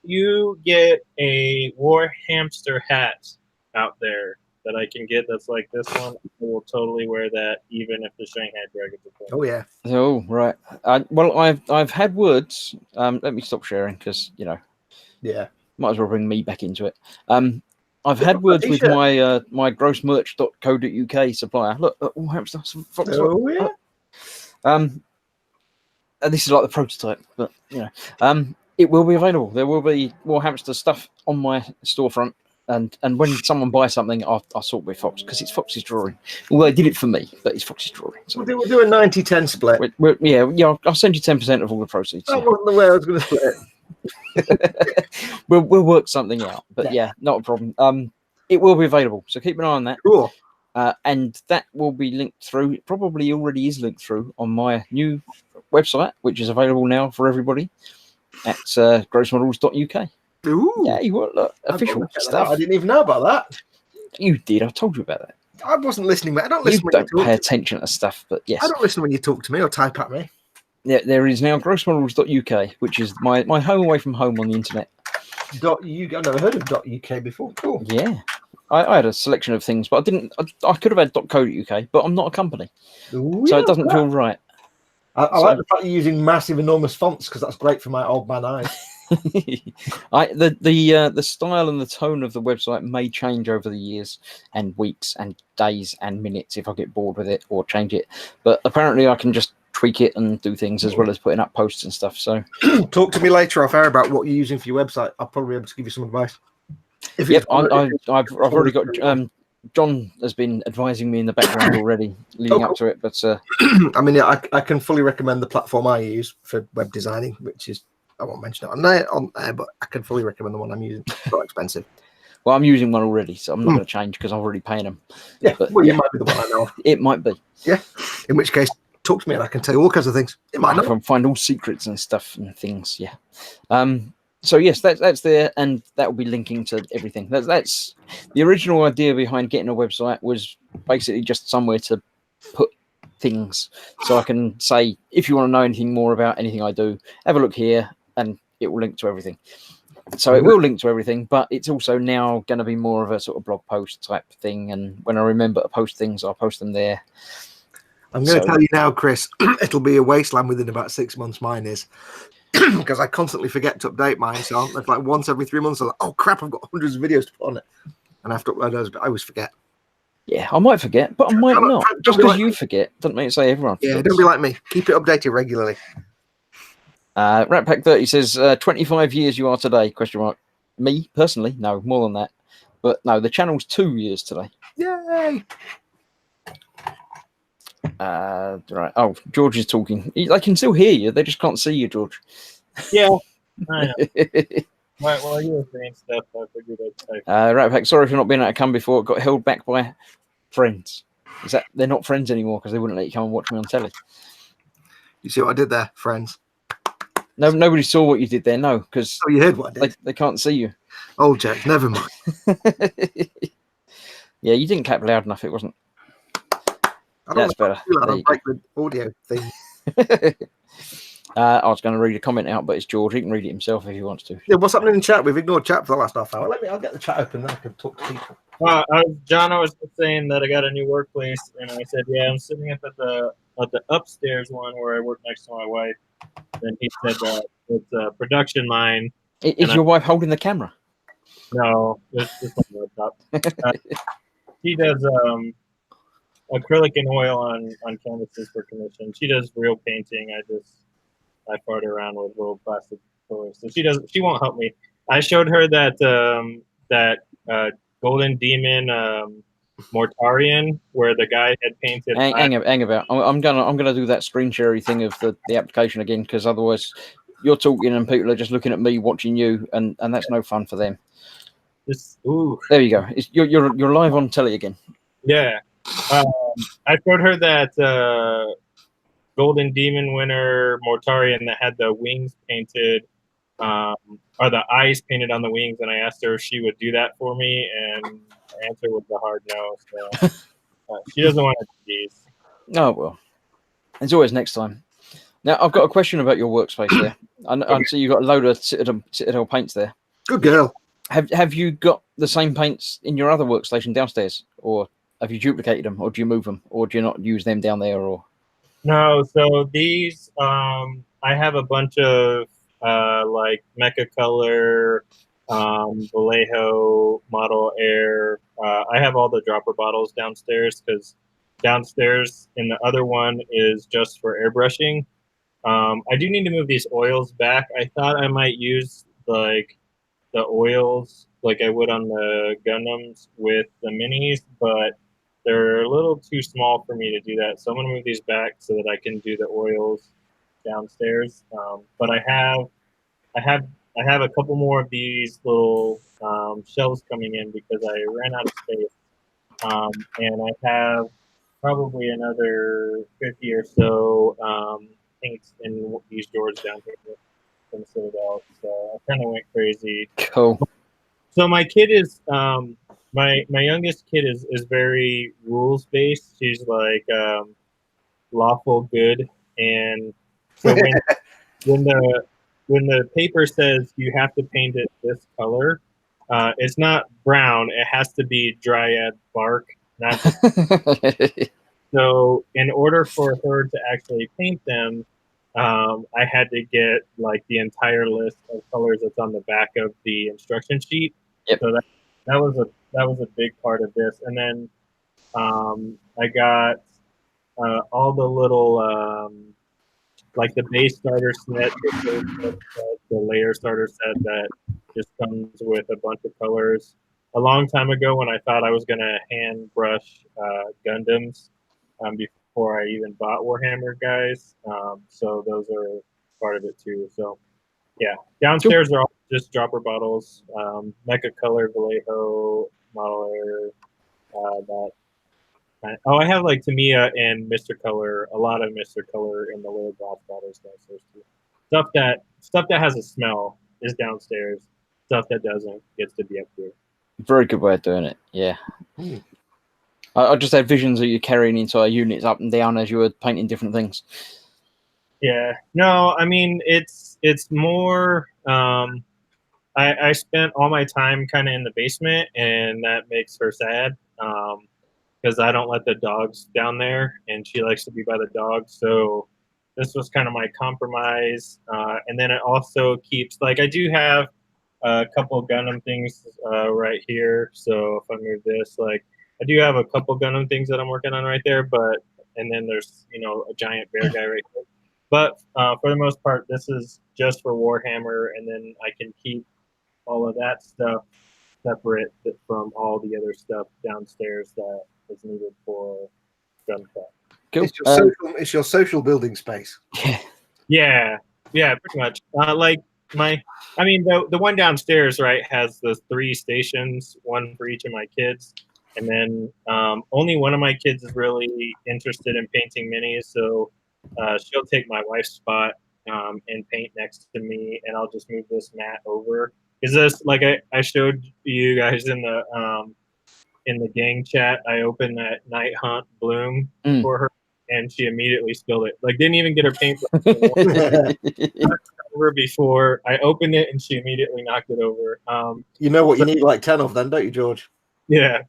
You get a war hamster hat out there that I can get that's like this one. I will totally wear that even if the Shanghai Dragons are playing. Oh yeah. Oh right. Well, I've had words. Let me stop sharing because yeah, might as well bring me back into it. I've had words with my my grossmerch.co.uk supplier. Look, hamster. Oh yeah. And this is like the prototype, but it will be available. There will be more hamster stuff on my storefront, and when someone buys something, I'll sort with Fox because it's Fox's drawing. Well, they did it for me, but it's Fox's drawing. So we'll do a 90-10 split. Yeah. I'll send you 10% of all the proceeds. That wasn't the way I was going to split it. We'll work something out, but yeah, not a problem. It will be available, so keep an eye on that. Cool. And that will be linked through. It probably already is linked through on my new website, which is available now for everybody at grossmodels.uk. Ooh. Yeah, you want official stuff. I didn't even know about that. You did. I told you about that. I wasn't listening, mate. I don't listen You when don't pay attention to stuff, but yes. I don't listen when you talk to me or type at me. Yeah, there is now grossmodels.uk, which is my home away from home on the internet. .uk. I've never heard of .uk before. Cool. Yeah. I had a selection of things, but I didn't. I could have had .co.uk, but I'm not a company, so it doesn't feel right. I like the fact you're using massive, enormous fonts because that's great for my old man eyes. The style and the tone of the website may change over the years and weeks and days and minutes if I get bored with it or change it. But apparently, I can just tweak it and do things as well as putting up posts and stuff. So, talk to me later off air about what you're using for your website. I'll probably be able to give you some advice. Yep, I've already got. John has been advising me in the background already, leading up to it. But I mean, yeah, I can fully recommend the platform I use for web designing, which is I won't mention it on there, but I can fully recommend the one I'm using. It's not expensive. Well, I'm using one already, so I'm not going to change because I'm already paying them. Yeah, but, well, you might be the one I know. It might be. Yeah, in which case, talk to me and I can tell you all kinds of things. It might I not. can find all secrets and stuff and things. Yeah. So yes, that's there, and that will be linking to everything. That's the original idea behind getting a website, was basically just somewhere to put things, so I can say, if you want to know anything more about anything I do, have a look here, and it will link to everything. So it will link to everything, but it's also now going to be more of a sort of blog post type thing. And when I remember to post things, I'll post them there. I'm going to tell you now, Chris, it'll be a wasteland within about 6 months. Mine is. Because I constantly forget to update mine. So it's like once every 3 months, I'm like, oh crap, I've got hundreds of videos to put on it. And I have to upload those, but I always forget. Yeah, I might forget, but I might not. Just because you forget doesn't make it say everyone forgets. Yeah, don't be like me. Keep it updated regularly. Ratpack 30 says 25 years you are today, question mark. Me, personally, no, more than that. But no, the channel's 2 years today. Yay! Right. Oh, George is talking. They can still hear you. They just can't see you, George. Yeah. I know. Right, well, you were saying stuff. I figured I'd say. Ratpack, sorry for not being able to come before. Got held back by friends. Is that they're not friends anymore because they wouldn't let you come and watch me on telly? You see what I did there, friends? No, nobody saw what you did there. No, because you heard what I did. They can't see you. Oh, Jack, never mind. Yeah, you didn't clap loud enough. It wasn't. That's better. I don't break the audio thing. I was going to read a comment out, but it's George. He can read it himself if he wants to. Yeah, what's happening in chat? We've ignored chat for the last half hour. I'll get the chat open, then I can talk to people. John, I was saying that I got a new workplace, and I said, yeah, I'm sitting up at the upstairs one where I work next to my wife. And he said that it's a production line. Is your wife holding the camera? No, it's just my laptop. She does acrylic and oil on canvases for commission. She does real painting. I fart around with little plastic toys. So she won't help me. I showed her that Golden Demon Mortarian where the guy had painted. Hang about. I'm gonna do that screen sharing thing of the application again, because otherwise you're talking and people are just looking at me watching you, and that's no fun for them. There you go. You're live on telly again. Yeah. I showed her that Golden Demon winner Mortarian that had the wings painted, or the eyes painted on the wings, and I asked her if she would do that for me, and her answer was a hard no. So she doesn't want to do these. Oh well, it's always next time. Now I've got a question about your workspace there. I see you got a load of Citadel paints there. Good girl. Have you got the same paints in your other workstation downstairs, or have you duplicated them, or do you move them, or do you not use them down there, or? No, so these I have a bunch of like Mecha Color, Vallejo, Model Air. I have all the dropper bottles downstairs because downstairs in the other one is just for airbrushing. I do need to move these oils back. I thought I might use like the oils like I would on the Gundams with the minis, but they're a little too small for me to do that. So I'm gonna move these back so that I can do the oils downstairs. But I have a couple more of these little shelves coming in because I ran out of space. And I have probably another 50 or so paints in these drawers down here from Citadel. So I kind of went crazy. Cool. So my kid is my youngest kid is very rules based. She's like lawful good, and so when the paper says you have to paint it this color, it's not brown. It has to be dryad bark. Not so. In order for her to actually paint them, I had to get like the entire list of colors that's on the back of the instruction sheet. Yep. So that was a big part of this, and then I got all the little like the base starter set, the layer starter set that just comes with a bunch of colors. A long time ago, when I thought I was gonna hand brush Gundams before I even bought Warhammer guys, so those are part of it too. So yeah, downstairs are all just dropper bottles, Mecha Color, Vallejo, Model Air, I have like Tamiya and Mr. Color, a lot of Mr. Color in the little glass bottles downstairs too. Stuff that has a smell is downstairs. Stuff that doesn't gets to be up here. Very good way of doing it. Yeah. I just had visions of you carrying entire units up and down as you were painting different things. Yeah. No, I mean it's more. I spent all my time kind of in the basement, and that makes her sad. Because I don't let the dogs down there, and she likes to be by the dogs. So this was kind of my compromise. And then it also keeps, like, I do have a couple Gundam things right here. So if I move this, like, I do have a couple Gundam things that I'm working on right there. And then there's, a giant bear guy right there. But for the most part, this is just for Warhammer, and then I can keep all of that stuff separate from all the other stuff downstairs that is needed for Guncut. Cool. It's your social building space. Yeah, pretty much. The one downstairs, right, has the 3 stations, one for each of my kids, and then only one of my kids is really interested in painting minis, so she'll take my wife's spot and paint next to me, and I'll just move this mat over. Is this like I showed you guys in the gang chat? I opened that Night Hunt Bloom for her, and she immediately spilled it. Like, didn't even get her paint over before I opened it, and she immediately knocked it over. You know what? You need like 10 of them, don't you, George? Yeah.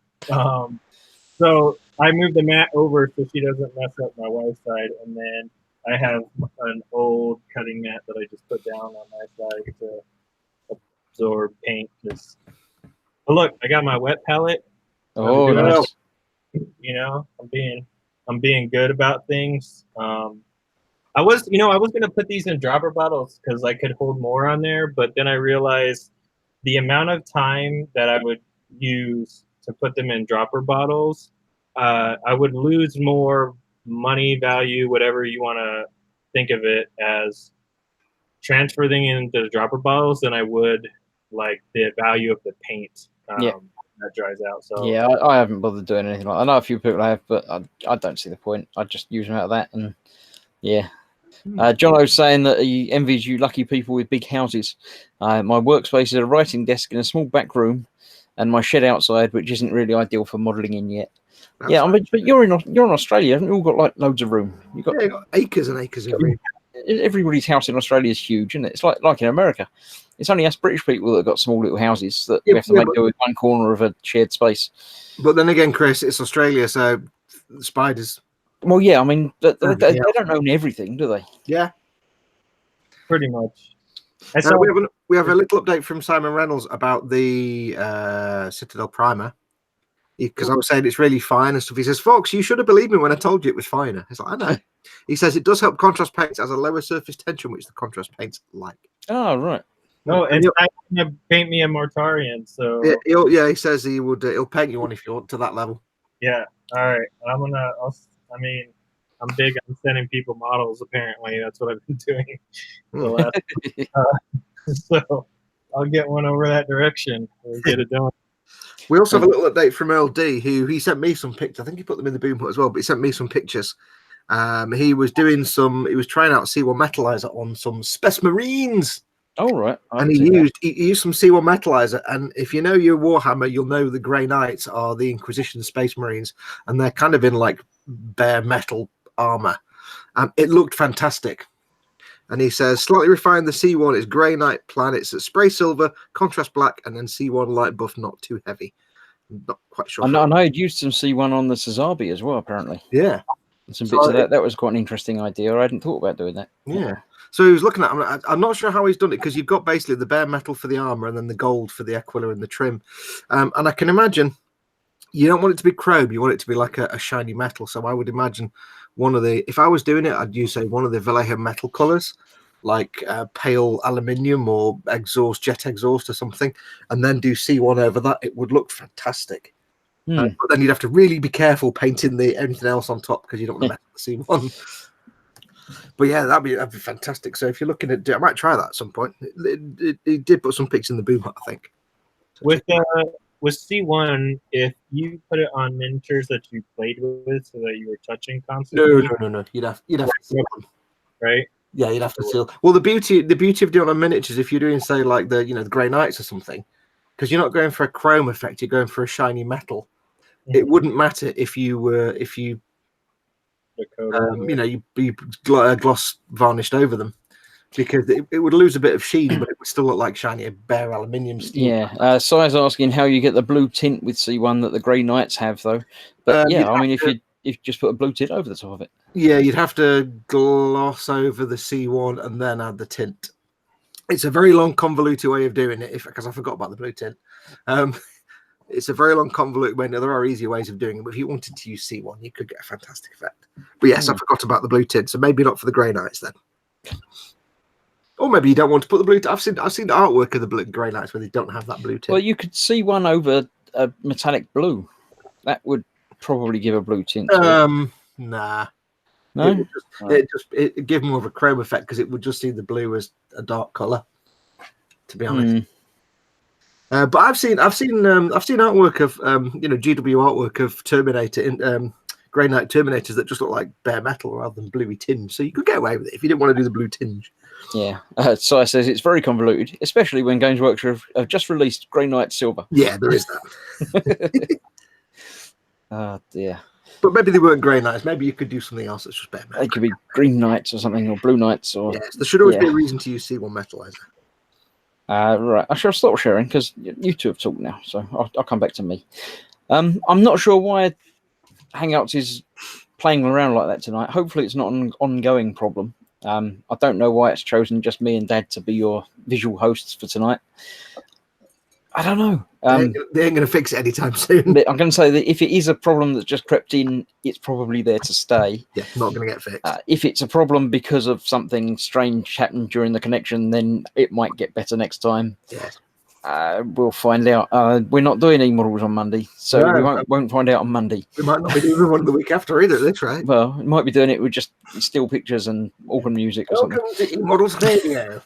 So I moved the mat over so she doesn't mess up my wife's side, and then I have an old cutting mat that I just put down on my side to absorb paint. But look, I got my wet palette. Oh, nice. I'm being good about things. I was gonna put these in dropper bottles because I could hold more on there, but then I realized the amount of time that I would use to put them in dropper bottles, I would lose more money, value, whatever you want to think of it as, transferring into the dropper bottles than I would like the value of the paint that dries out. So yeah, I haven't bothered doing anything like that. I know a few people have, but I don't see the point. I just use them out of that, and yeah. Jono's saying that he envies you lucky people with big houses. My workspace is a writing desk in a small back room, and my shed outside, which isn't really ideal for modelling in yet. That's but you're in Australia, haven't you all got like loads of room? You got acres and acres of room. Everybody's house in Australia is huge, isn't it? It's like in America. It's only us British people that have got small little houses that we have to make do with one corner of a shared space. But then again, Chris, it's Australia, so spiders. Well, yeah, I mean, they don't own everything, do they? Yeah, pretty much. We have a little update from Simon Reynolds about the Citadel Primer, because I was saying it's really fine and stuff. He says, "Folks, you should have believed me when I told you it was finer." It's like, I know. He says it does help contrast paints as a lower surface tension, which the contrast paints like. Oh, right. No, and he's going to paint me a Mortarian, so he says he would. He'll paint you one if you want to that level. Yeah. All right. I'm big on sending people models. Apparently, that's what I've been doing. So I'll get one over that direction. We'll get it done. We also have a little update from Earl D, who he sent me some pictures. I think he put them in the boom hut as well, but he sent me some pictures. He was trying out C1 metallizer on some Space Marines. Oh, right. And he used some C1 metallizer. And if you know your Warhammer, you'll know the Grey Knights are the Inquisition Space Marines, and they're kind of in like bare metal armor. It looked fantastic. And he says, slightly refined, the C1 is Grey Knight planets at spray silver, contrast black, and then C1 light buff, not too heavy. I'm not quite sure. I know he'd used some C1 on the Sazabi as well, apparently. Yeah. And some bits of that. That was quite an interesting idea. I hadn't thought about doing that. Yeah. So he was looking at, I'm not sure how he's done it, because you've got basically the bare metal for the armor and then the gold for the Aquila and the trim. And I can imagine you don't want it to be chrome, you want it to be like a shiny metal. So I would imagine if I was doing it, I'd use one of the Vallejo metal colors, like pale aluminium or jet exhaust or something, and then do C1 over that. It would look fantastic. But then you'd have to really be careful painting anything else on top, because you don't want to mess with C1. But yeah, that'd be fantastic. So if you're looking at, I might try that at some point. He did put some pics in the boom hut, I think. With with C1, if you put it on miniatures that you played with, so that you were touching constantly, No. You'd have to seal them. right? Yeah, you'd have to seal. Well, the beauty of doing it on miniatures, if you're doing, say, like the the Grey Knights or something, because you're not going for a chrome effect, you're going for a shiny metal. It wouldn't matter if you gloss varnished over them, because it would lose a bit of sheen, but it would still look like shiny bare aluminium steel. Yeah, Si's asking how you get the blue tint with C1 that the Grey Knights have, though. But yeah, I mean, if you just put a blue tint over the top of it. Yeah, you'd have to gloss over the C1 and then add the tint. It's a very long, convoluted way of doing it, because I forgot about the blue tint. It's a very long, convoluted way. Now, there are easier ways of doing it, but if you wanted to use C1, you could get a fantastic effect. But yes, I forgot about the blue tint, so maybe not for the Grey Knights then. Or maybe you don't want to put the blue tint. I've seen the artwork of the Grey Knights where they don't have that blue tint. Well, you could see one over a metallic blue. That would probably give a blue tint. Nah. No? It give more of a chrome effect, because it would just see the blue as a dark color, to be honest. But I've seen artwork of GW artwork of Terminator Grey Knight Terminators that just look like bare metal rather than bluey tinge. So you could get away with it if you didn't want to do the blue tinge. Yeah. Si says it's very convoluted, especially when Games Workshop have just released Grey Knight Silver. Yeah, there is that. Oh dear. But maybe they weren't Grey Knights. Maybe you could do something else that's just bare metal. They could be Green Knights or something, or Blue Knights, or yes, there should always be a reason to use C1 metalizer. Right, I shall stop sharing because you two have talked now, so I'll come back to me. I'm not sure why Hangouts is playing around like that tonight. Hopefully it's not an ongoing problem. I don't know why it's chosen just me and Dad to be your visual hosts for tonight. I don't know. They ain't going to fix it anytime soon. I'm going to say that if it is a problem that's just crept in, it's probably there to stay. Yeah, not going to get fixed. If it's a problem because of something strange happened during the connection, then it might get better next time. Yeah. We'll find out. We're not doing e-models on Monday, so we won't find out on Monday. We might not be doing one the week after either, that's right. Well, we might be doing it with just still pictures and organ music or something. Welcome to e-models radio.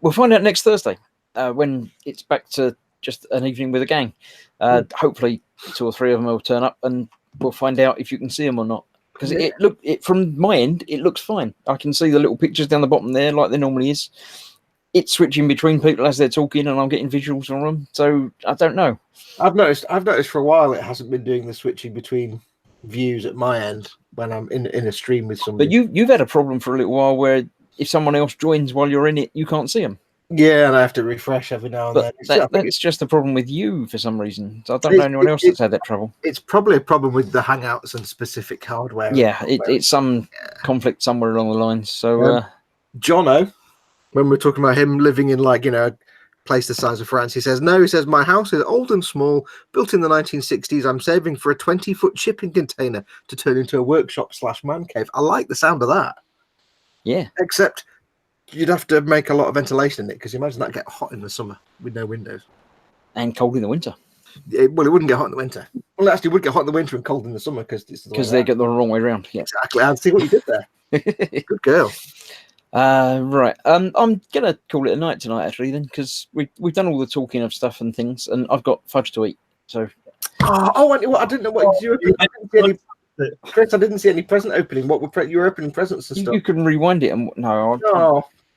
We'll find out next Thursday. When it's back to just an evening with a gang. Hopefully 2 or 3 of them will turn up and we'll find out if you can see them or not. Because it from my end, it looks fine. I can see the little pictures down the bottom there like there normally is. It's switching between people as they're talking and I'm getting visuals on them. So I don't know. I've noticed for a while it hasn't been doing the switching between views at my end when I'm in a stream with somebody. But you've had a problem for a little while where if someone else joins while you're in it, you can't see them. Yeah, and I have to refresh every now and then. That's just a problem with you for some reason. So I don't know anyone else that's had that trouble. It's probably a problem with the Hangouts and specific hardware. Yeah, it's some conflict somewhere along the lines. So, Jono, when we're talking about him living in a place the size of France, he says, my house is old and small, built in the 1960s. I'm saving for a 20-foot shipping container to turn into a workshop/man cave. I like the sound of that. Yeah. Except you'd have to make a lot of ventilation in it, because imagine that get hot in the summer with no windows. And cold in the winter. It wouldn't get hot in the winter. Well, actually, it would get hot in the winter and cold in the summer because they get the wrong way around. Yeah, exactly. I see what you did there. Good girl. Right. I'm gonna call it a night tonight, actually, then, because we've done all the talking of stuff and things, and I've got fudge to eat. So. I didn't know what you open. Chris, I didn't see any present opening. What were you were opening presents and stuff? You can rewind it and I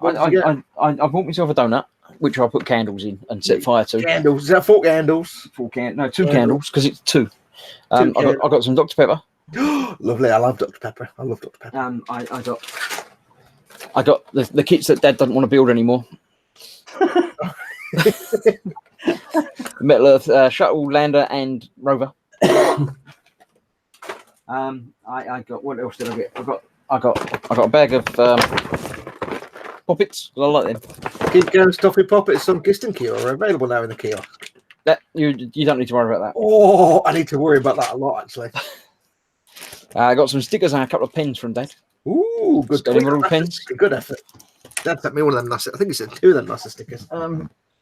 bought myself a donut, which I put candles in and set fire to. Candles? Is that 4 candles? 4 candles? No, 2 candles because it's 2. I got some Dr Pepper. Lovely. I love Dr Pepper. I love Dr Pepper. I got the kits that Dad doesn't want to build anymore. Metal Earth Shuttle, Lander, and Rover. I got, what else did I get? I got a bag of poppets. I like them. Kid Go Stuffy Poppets on Giston kiosk are available now in the kiosk. That you don't need to worry about that. Oh, I need to worry about that a lot, actually. I got some stickers and a couple of pens from Dad. Ooh, good. Pens. Good effort. Dad sent me one of them NASA. I think he said 2 of them NASA stickers.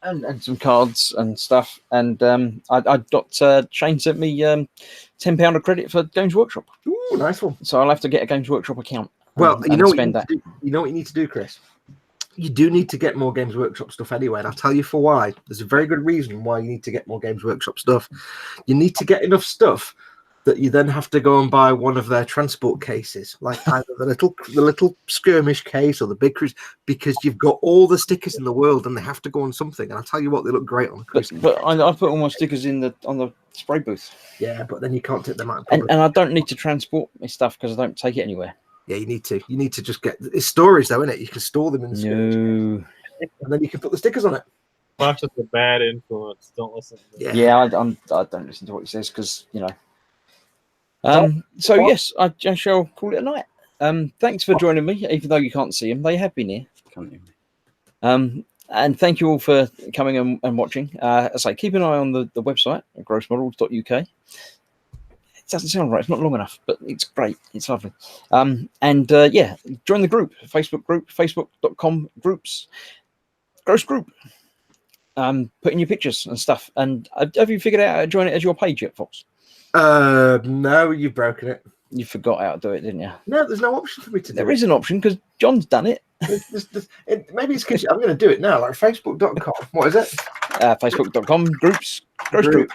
And some cards and stuff. And I got Shane sent me £10 of credit for Games Workshop. Ooh, nice one. So I'll have to get a Games Workshop account. Well, you know what you need need to do, Chris? you do need to get more Games Workshop stuff anyway, and I'll tell you for why. There's a very good reason why you need to get more Games Workshop stuff. You need to get enough stuff that you then have to go and buy one of their transport cases, like either the little skirmish case or the big cruise, because you've got all the stickers in the world and they have to go on something. And I'll tell you what, they look great on the cruise. But I put all my stickers on the spray booth. Yeah, but then you can't take them out. And I don't need to transport my stuff because I don't take it anywhere. Yeah, you need to. You need to just get it's storage though, isn't it? You can store them in the skirmish case, and then you can put the stickers on it. Fox is a bad influence. Don't listen to him. Yeah, I don't listen to what he says because So yes, I shall call it a night. Thanks for joining me, even though you can't see them. They have been here. And thank you all for coming and watching. As I say, keep an eye on the website, grossmodels.uk. It doesn't sound right. It's not long enough, but it's great. It's lovely. Yeah, join the group, Facebook group, facebook.com groups, gross group. Put in your pictures and stuff. And have you figured out how to join it as your page yet, Fox? No, you've broken it. You forgot how to do it, didn't you? No, there's no option for me to do it. There is an option because John's done it. Maybe it's because I'm going to do it now, like facebook.com. What is it? Facebook.com groups, gross group.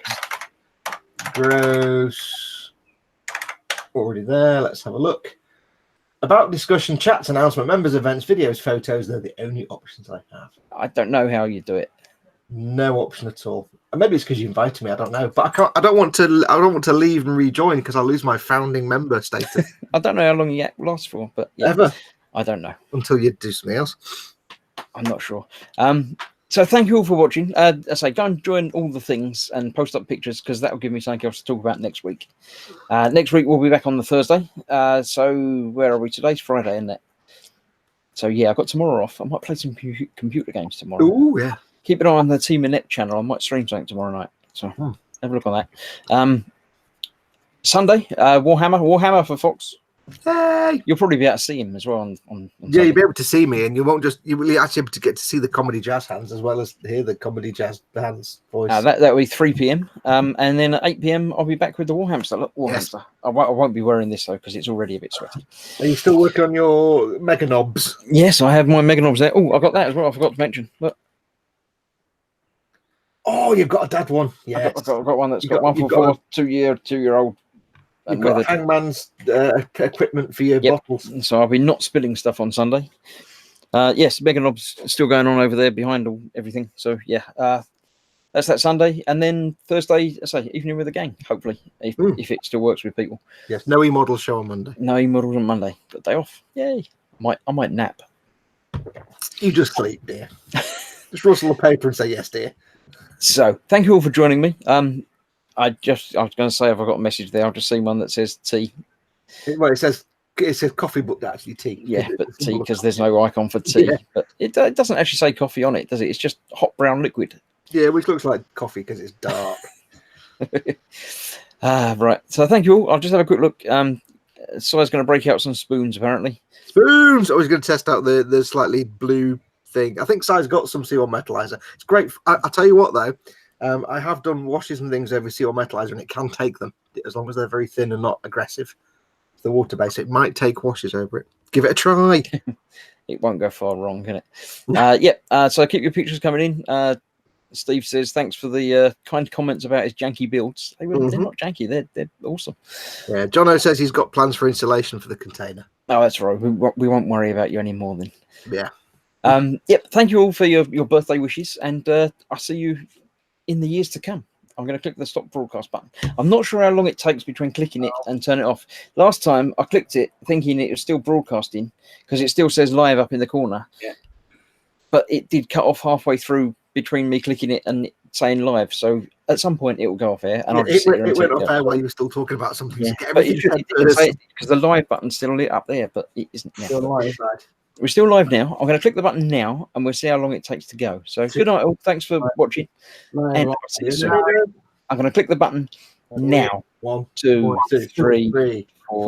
Gross. Already there. Let's have a look. About discussion, chats, announcement, members, events, videos, photos. They're the only options I have. I don't know how you do it. No option at all. And maybe it's because you invited me. I don't know, but I can't. I don't want to leave and rejoin because I'll lose my founding member status. I don't know how long you last for, but yeah, Ever. I don't know until you do something else. I'm not sure. So thank you all for watching. I say go and join all the things and post up pictures because that will give me something else to talk about next week. Next week we'll be back on the Thursday. So where are we? Today's Friday, isn't it? So yeah, I've got tomorrow off. I might play some computer games tomorrow. Oh yeah. Keep an eye on the Team Annette channel. I might stream something tomorrow night. So have a look on that. Sunday, Warhammer for Fox. Hey, you'll probably be able to see him as well on yeah, Sunday. you'll be able to see me, and you won't just you will actually be able to get to see the comedy jazz hands as well as hear the comedy jazz hands voice. That will be 3 p.m. And then at 8 p.m. I'll be back with the Warhamster. Look, Warhamster. Yes. I won't be wearing this though because it's already a bit sweaty. Are you still working on your Mega Knobs? Yes, I have my Mega Knobs there. Oh, I got that as well. I forgot to mention. Look. Oh, you've got a dad one. Yeah, I've got one that's got 144, 2-year-old. You've got Hangman's equipment for your bottles. So I'll be not spilling stuff on Sunday. Yes, Mega Knob's still going on over there behind everything. So yeah, that's that Sunday, and then Thursday, I say evening with the gang. Hopefully, if it still works with people. Yes, no e-models show on Monday. No e-models on Monday, but day off. Yay! I might nap. You just sleep, dear. Just rustle the paper and say yes, dear. So thank you all for joining me. I was going to say if I got a message there, I've just seen one that says tea. Well, it says coffee, but actually tea. Yeah, but tea because there's no icon for tea. Yeah. But it doesn't actually say coffee on it, does it? It's just hot brown liquid. Yeah, which looks like coffee because it's dark. Right. So thank you all. I'll just have a quick look. Si's going to break out some spoons apparently. Spoons. I was going to test out the slightly blue thing. I think Si's got some CO metalizer. It's great. I'll tell you what though. I have done washes and things over CO metalizer, and it can take them as long as they're very thin and not aggressive. The water base, it might take washes over it. Give it a try. It won't go far wrong, can it? So keep your pictures coming in. Steve says thanks for the kind comments about his janky builds. They're not janky. They're awesome. Yeah, Jono says he's got plans for installation for the container. Oh, that's right. We won't worry about you anymore then. Yeah. Yep. Thank you all for your birthday wishes, and I'll see you in the years to come. I'm going to click the stop broadcast button. I'm not sure how long it takes between clicking it and turn it off. Last time I clicked it thinking it was still broadcasting because it still says live up in the corner. Yeah. But it did cut off halfway through between me clicking it and it saying live. So at some point it will go off air. And it went off air while you were still talking about something. Yeah. Because the live button's still lit up there, but it isn't now. Still live, right? We're still live now. I'm going to click the button now, and we'll see how long it takes to go. So good night, all. Thanks for watching. And I'll see you soon. I'm going to click the button now. 1, 2, 3.